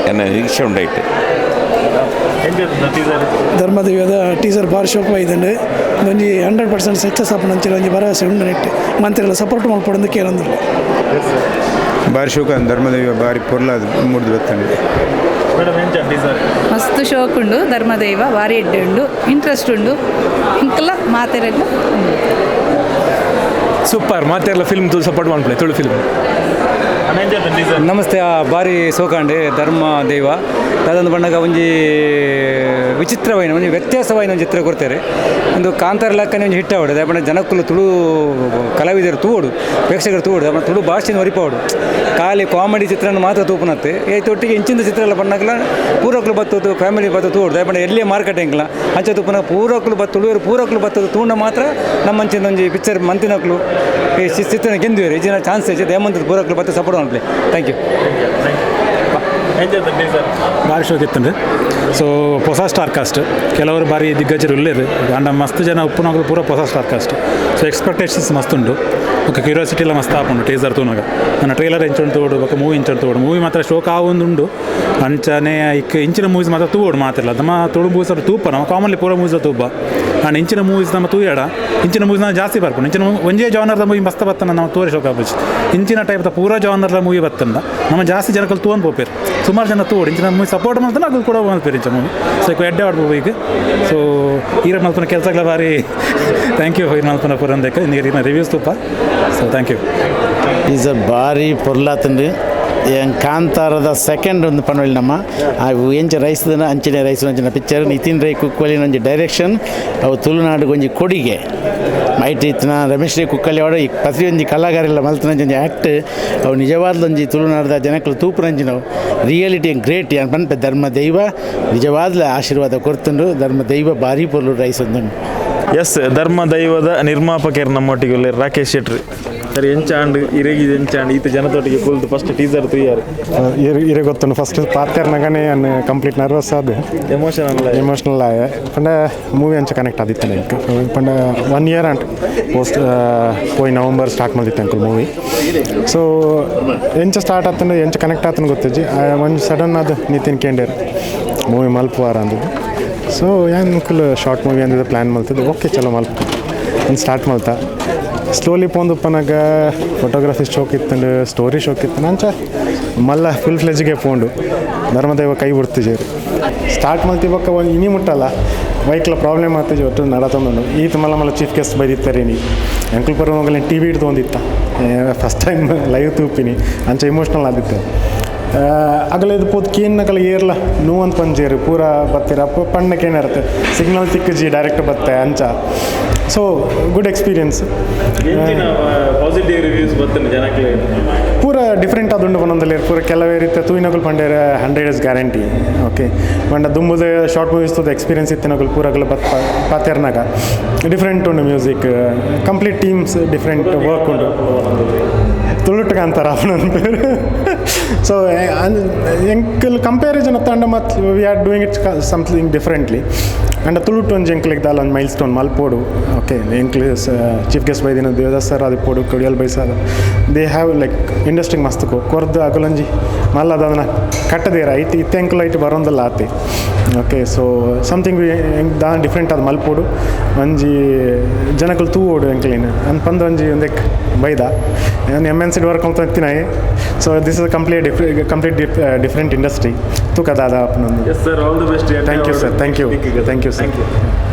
ಎನ್ನ ನಿರೀಕ್ಷೆ ಉಂಡೈತೆ ಧರ್ಮದೈವದ ಟೀಸರ್ ಭಾರಿ ಶೋಕ ಇದ್ದಂಡು ಒಂಜಿ 100% ಸಕ್ಸಸ್ ಆಪುನಂಚಿನ ಒಂಜಿ ಭರವಸೆ ಉಂಡು ನೆಟ್ಟು ಮಂತ್ರಿಗಳ ಸಪೋರ್ಟ್ ಮಾಡ್ಕೊಡೋದು ಕೇಳಂದ್ರು ಭಾರಿ ಶೋಕ ಧರ್ಮದೈವ ಭಾರಿ ಪೊರ್ಲಾದ ಮೂಡ್ದು ಬತ್ತಂಡು ಮಸ್ತ್ ಶೋಕ್ ಉಂಡು ಧರ್ಮದೈವ ಭಾರಿ ಎಡ್ಡೆ ಉಂಡು ಇಂಟ್ರೆಸ್ಟ್ ಉಂಡು ಇಂಕಲ್ಲ ಮಾತೆರೆಲ್ಲ ಸೂಪರ್ ಮಾತೆಲ್ಲ ಫಿಲ್ಮ್ ಸಪೋರ್ಟ್ ಮಾಡ್ಕೊಳ್ಳಿ ತುಳು ಫಿಲ್ಮ್ ನಮಸ್ತೆ ಬಾರಿ ಸೋಕಾಂಡೆ ಧರ್ಮ ದೈವ ಅದೊಂದು ಬಣ್ಣಗ ಒಂಜಿ ವಿಚಿತ್ರವಾಯಿನ ಒಂಜಿ ವ್ಯತ್ಯಾಸವಾಯಿನ ಒಂದು ಚಿತ್ರ ಕೊಡ್ತಾರೆ ಒಂದು ಕಾಂತಾರ ಲೆಕ್ಕನೆ ಒಂದು ಹಿಟ್ ಆವಡು ಅದೇ ಜನಕ್ಕಲು ತುಳು ಕಲಾವಿದರು ತೂವಡು ಪ್ರೇಕ್ಷಕರು ತೂವಡು ಅಪ್ಪ ತುಳು ಭಾಷೆನ ಒರಿಪಾವಡು ಖಾಲಿ ಕಾಮಿಡಿ ಚಿತ್ರನ ಮಾತ್ರ ತೂಪನತ್ತೆ ಏತೊಟ್ಟಿಗೆ ಇಂಚಿನ ಚಿತ್ರ ಎಲ್ಲ ಬಣ್ಣಗಲ ಪೂರಕ್ಲು ಬತ್ತದು ಫ್ಯಾಮಿಲಿ ಬತ್ತು ತೂವಡು ಅದೇ ಎಲ್ಲೇ ಮಾರ್ಕೆಟಿಂಗ್ಲ ಅಂಚೆ ತೂಪನ ಪೂರಕ್ಲು ಬತ್ತು ತುಳುವರು ಪೂರಕ್ಲು ಬತ್ತದು ತೂಂಡ ಮಾತ್ರ ನಮ್ಮ ಅಂಚಿನ ಒಂಜಿ ಪಿಕ್ಚರ್ ಮಂತಿನಕ್ಲು ಈ ಚಿತ್ರನ ಗೆಂದುವೇರು ಈಜಿನ ಚಾನ್ಸ್ ಐತೆ ದೇಮಂತದ ಪೂರಕ್ಲು ಬತ್ತು ಸಪೋರ್ಟ್ ಮಾಡ್ಲಿ ಥ್ಯಾಂಕ್ ಯು ಭಾರಿ ಶೋಕ್ ಇತ್ತಂದ್ರೆ ಸೊ ಹೊಸ ಸ್ಟಾರ್ ಕಾಸ್ಟ್ ಕೆಲವರು ಬಾರಿ ದಿಗ್ಗಜರು ಇಲ್ಲೇರು ಅಂಡ ಮಸ್ತ್ ಜನ ಉಪ್ಪುನಾಗಲು ಪೂರ ಹೊಸ ಸ್ಟಾರ್ ಕಾಸ್ಟ್ ಸೊ ಎಕ್ಸ್ಪೆಕ್ಟೇಷನ್ಸ್ ಮಸ್ತ್ ಉಂಟು ఒక ಕ್ಯೂರಿಯಾಸಿಟಿ ಎಲ್ಲ ಮಸ್ತ್ ಆಪುಂಡು ಟೀಸರ್ ತೂನಾಗ ನನ್ನ ಟ್ರೈಲರ್ ಇಂಚೊಂಡು ತೋಡು ఒక ಮೂವಿ ಇಂಚೊಂಡು ತೋಡು ಮೂವಿ ಮಾತ್ರ ಶೋಕ್ ಆವೊಂದುಂಡು ಅಂಚನೆ ಇಂಚಿನ ಮೂವೀಸ್ ಮಾತ್ರ ತೂಡು ಮಾತಿಲ್ಲ ನಮ್ಮ ತುಳು ಮೂವೀಸ್ ಅವ್ರು ತೂಪ ನಮ್ಮ ಕಾಮನ್ಲಿ ಪೂರ ಮೂವೀಸ್ ತೂಪ ಅಂಡ್ ಇಂಚಿನ ಮೂವೀಸ್ ನಮ್ಮ ತೂಯಾಡ ಇಂಚಿನ ಮೂವೀಸ್ ನಾವು ಜಾಸ್ತಿ ಬರ್ಕೊಂಡು ಇಂಚಿನ ಒಂದೇ ಜಾನರ್ದ ಮೂವಿ ಮಸ್ತ್ ಬತ್ತನ ನಾವು ತೋರಿ ಶೋಕ ಆಪುಜಿ ಇಂಚಿನ ಟೈಪ್ದ ಪೂರ ಜಾನರ್ದ ಮೂವಿ ಬತ್ತಂದ ನಮ್ಮ ಜಾಸ್ತಿ ಜನಕ್ಕಲ್ಲಿ ತೂನ್ ಪೋಪೇರು ಸುಮಾರು ಜನ ತೋಡು ಇಂಚಿನ ಮೂವಿ ಸಪೋರ್ಟ್ ಮಾಡ್ತಾನೆ ಅದು ಕೂಡ ಮಲ್ಪೇರು ಇಂಚ ಮೂವಿ ಸೊ ಎಡ್ಡೆ ಆಡ್ಬೋದು ಈಗ ಸೊ ಈರ ಮಲ್ಪನ ಕೆಲಸಗಳ ಬಾರಿ ಥ್ಯಾಂಕ್ ಯು ಈರ ಮಲ್ಪನ ಪೂರ ಅಂದಕ್ಕೆ ನೀರಿನ ರಿವ್ಯೂಸ್ ತುಪ್ಪ ಸೊ ಥ್ಯಾಂಕ್ ಯು ಈಸ್ ಅ ಭಾರಿ ಪೊರ್ಲಾತಂದು ಕಾಂತಾರದ ಸೆಕೆಂಡ್ ಒಂದು ಪನವಳಿ ನಮ್ಮ ಅವು ಎಂಚ ರೈಸ್ದನ ಅಂಚನೆ ರೈಸ್ ಅಂಚಿನ ಪಿಕ್ಚರ್ ನಿತಿನ್ ರೈ ಕುಕ್ಕುವಲ್ಲಿ ಒಂಜಿ ಡೈರೆಕ್ಷನ್ ಅವು ತುಳುನಾಡಿಗೆ ಒಂಜಿ ಕೊಡುಗೆ ಮೈಟ್ ಇತ್ತಿನ ರಮೇಶ್ ರೈ ಕುಕ್ಕಲ್ಲಿ ಅವಡ ಈ ಪ್ರತಿಯೊಂದು ಕಲಾಕಾರೆಲ್ಲ ಮಲ್ತನಂಜಿ ಆ್ಯಕ್ಟ್ ಅವು ನಿಜವಾದ್ಲೊಂಜಿ ತುಳುನಾಡದ ಜನಕ್ಕಳು ತೂಪುನಂಜಿನವು ರಿಯಾಲಿಟಿ ಗ್ರೇಟ್ ಏನು ಪನ್ಪೆ ಧರ್ಮ ದೈವ ನಿಜವಾದ್ಲ ಆಶೀರ್ವಾದ ಕೊಡ್ತಂಡು ಧರ್ಮ ದೈವ ಭಾರಿ ಪೊರ್ಲು ರೈಸ್ ಒಂದುಂಡು ಎಸ್ ಧರ್ಮ ದೈವದ ನಿರ್ಮಾಪಕರು ನಮ್ಮೊಟ್ಟಿಗೆ ರಾಕೇಶ್ ಶೆಟ್ಟಿ ಸರಿ ಎಂಚಾಂಡ್ ಇರೆಗಿದೆ ಎಂಚಾಂಡ್ ಈತ ಜನತೊಟ್ಟಿಗೆ ಕುಲ್ದು ಫಸ್ಟ್ ಟೀಸರ್ ತುಯ್ಯಾರು ಇರೆ ಗೊತ್ತುಂಡು ಫಸ್ಟ್ ಪಾತ್ಯಾರ್ನಾಗನೇ ನಾನು ಕಂಪ್ಲೀಟ್ ನರ್ವಸ್ ಆದ ಎಮೋಷನಲ್ ಆಯ ಪಂಡ ಮೂವಿ ಅಂಚ ಕನೆಕ್ಟ್ ಆದಿತ್ತು ನನಗೆ ಪಂಡ 1 year ಅಂಟ್ ಪೋಸ್ಟ್ ಹೋಯ್ ನವಂಬರ್ ಸ್ಟಾರ್ಟ್ ಮಾಡಿತ್ತು ಅಂಕಲ್ ಮೂವಿ ಸೊ ಎಂಚ ಸ್ಟಾರ್ಟ್ ಆತಂಡು ಎಂಚ ಕನೆಕ್ಟ್ ಆತನ ಗೊತ್ತಜ್ಜಿ ಒಂದು ಸಡನ್ ಅದು ನಿತಿನ್ ಕೇಂಡೇರ್ ಮೂವಿ ಮಲ್ಪುವಾರ ಅಂದಿದ್ದು ಸೊ ಏನು ಅಂಕಲ್ ಶಾರ್ಟ್ ಮೂವಿ ಅಂದಿದ್ದು ಪ್ಲ್ಯಾನ್ ಮಲ್ತಿದ್ದು ಓಕೆ ಚಲೋ ಮಲ್ಪ ಒಂದು ಸ್ಟಾರ್ಟ್ ಮಲ್ತ ಸ್ಲೋಲಿ ಪೋಂದುಪ್ಪನಾಗ ಫೋಟೋಗ್ರಫಿ ಶೋಕ್ ಇತ್ತಂಡು ಸ್ಟೋರಿ ಶೋಕ್ ಇತ್ತು ಅಂಚ ಮಲ್ಲ ಫುಲ್ ಫ್ಲೆಜ್ಗೆ ಪೋಂಡು ಧರ್ಮದೈವ ಕೈ ಬಿಡ್ತಿಜೇರಿ ಸ್ಟಾರ್ಟ್ ಮಲ್ತಿಬಕ್ಕ ಒಂದು ಇನಿ ಮುಟ್ಟಲ್ಲ ಬೈಕ್ಲ ಪ್ರಾಬ್ಲಮ್ ಆಗ್ತಿಜಿ ಒಟ್ಟು ನಡತಂದು ಈತ ಮಲ್ಲ ಚೀಫ್ ಗೆಸ್ಟ್ ಬೈದಿತ್ತಾರೆ ನೀ ಅಂಕಲ್ ಪರ ಹೋಗಲಿ ಟಿ ವಿ ಹಿಡ್ದು ಒಂದಿತ್ತ ಫಸ್ಟ್ ಟೈಮ್ ಲೈವ್ ತೂಪಿನಿ ಅಂಚ ಇಮೋಷ್ನಲ್ ಆದಿತ್ತು ಅಗಲ ಇದು ಪೋತ್ ಕೇನ್ನಕಲ ಏರ್ಲ ನೋವು ಅಂತ ಪಂಜೇರು ಪೂರ ಬತ್ತೀರ ಪಣ್ಣಕ್ಕೇನಿರುತ್ತೆ ಸಿಗ್ನಲ್ ತಿಕ್ಕಜಿ ಡೈರೆಕ್ಟ್ ಬತ್ತೆ ಅಂಚ so good experience positive reviews ಬರ್ತದೆ ಜನಕ್ಕೆ ಪೂರ ಡಿಫ್ರೆಂಟ್ ಆದುಂಡು ಒಂದೊಂದಲ್ಲಿ ಪೂರ ಕೆಲವೇ ರೀತಿಯ ತೂಯಿನಗಳು ಪಂಡೇರ 100 years ಗ್ಯಾರಂಟಿ ಓಕೆ ಬಂಡ ದುಂಬುದ ಶಾರ್ಟ್ ಮೂವೀಸ್ ತೋದ ಎಕ್ಸ್ಪೀರಿಯನ್ಸ್ ಇತ್ತಿನಗಳು ಪೂರಗಳು ಪಾತ್ಯಾರ್ನಾಗ ಡಿಫ್ರೆಂಟ್ ಉಂಡು music complete teams different work ಉಂಡು ತುಳುಟ್ಟು ಕಾಂತಾರ ಅವನ ಪೇರು ಸೊ ಎಂಕಲ್ ಕಂಪ್ಯಾರಿಸನ್ ತಂಡ ಮತ್ತು we are doing it something differently and ತುಳುಟ್ಟು ಒಂದು ಎಂಕ್ಲಿಗೆ ದಾಲ್ ಒಂದು ಮೈಲ್ ಸ್ಟೋನ್ ಮಲ್ಪೋಡು ಓಕೆ ಎಂಕ್ಲಿ ಚೀಫ್ ಗೆಸ್ಟ್ ಬೈದಿನ ದೇವದಾಸ್ ಸರ್ ಅದು ಪೋಡು ಕಡಿಯಲ್ ಬೈಸಾದ ದೇ ಹ್ಯಾವ್ ಲೈಕ್ ಇಂಡಸ್ಟ್ರಿಗೆ ಮಸ್ತಕು ಕೊರ್ದು ಅಗಲಂಜಿ ಮಲ್ಲದ ಅದನ್ನು ಕಟ್ಟದೇರ ಇತ್ತೆ ಎಂಕಲ್ ಐಟ್ ಬರೋಂದಲ್ಲ ಆತಿ ಓಕೆ ಸೊ ಸಮಥಿಂಗ್ ದಾ ಡಿಫ್ರೆಂಟ್ ಅದು ಮಲ್ಪೋಡು ಒಂಜಿ ಜನಕ್ಕಳು ತೂ ಓಡು ಎಂಕ್ಲಿನ ಅಂತ ಪಂದು ಒಂಜಿ ಒಂದಕ್ಕೆ ಬೈದ MNC ವರ್ಕ್ ಅಂತ ಎತ್ತಿನಾಯಿ so this is complete different industry ತೂಕದಾದ yes sir all the best thank you sir thank you sir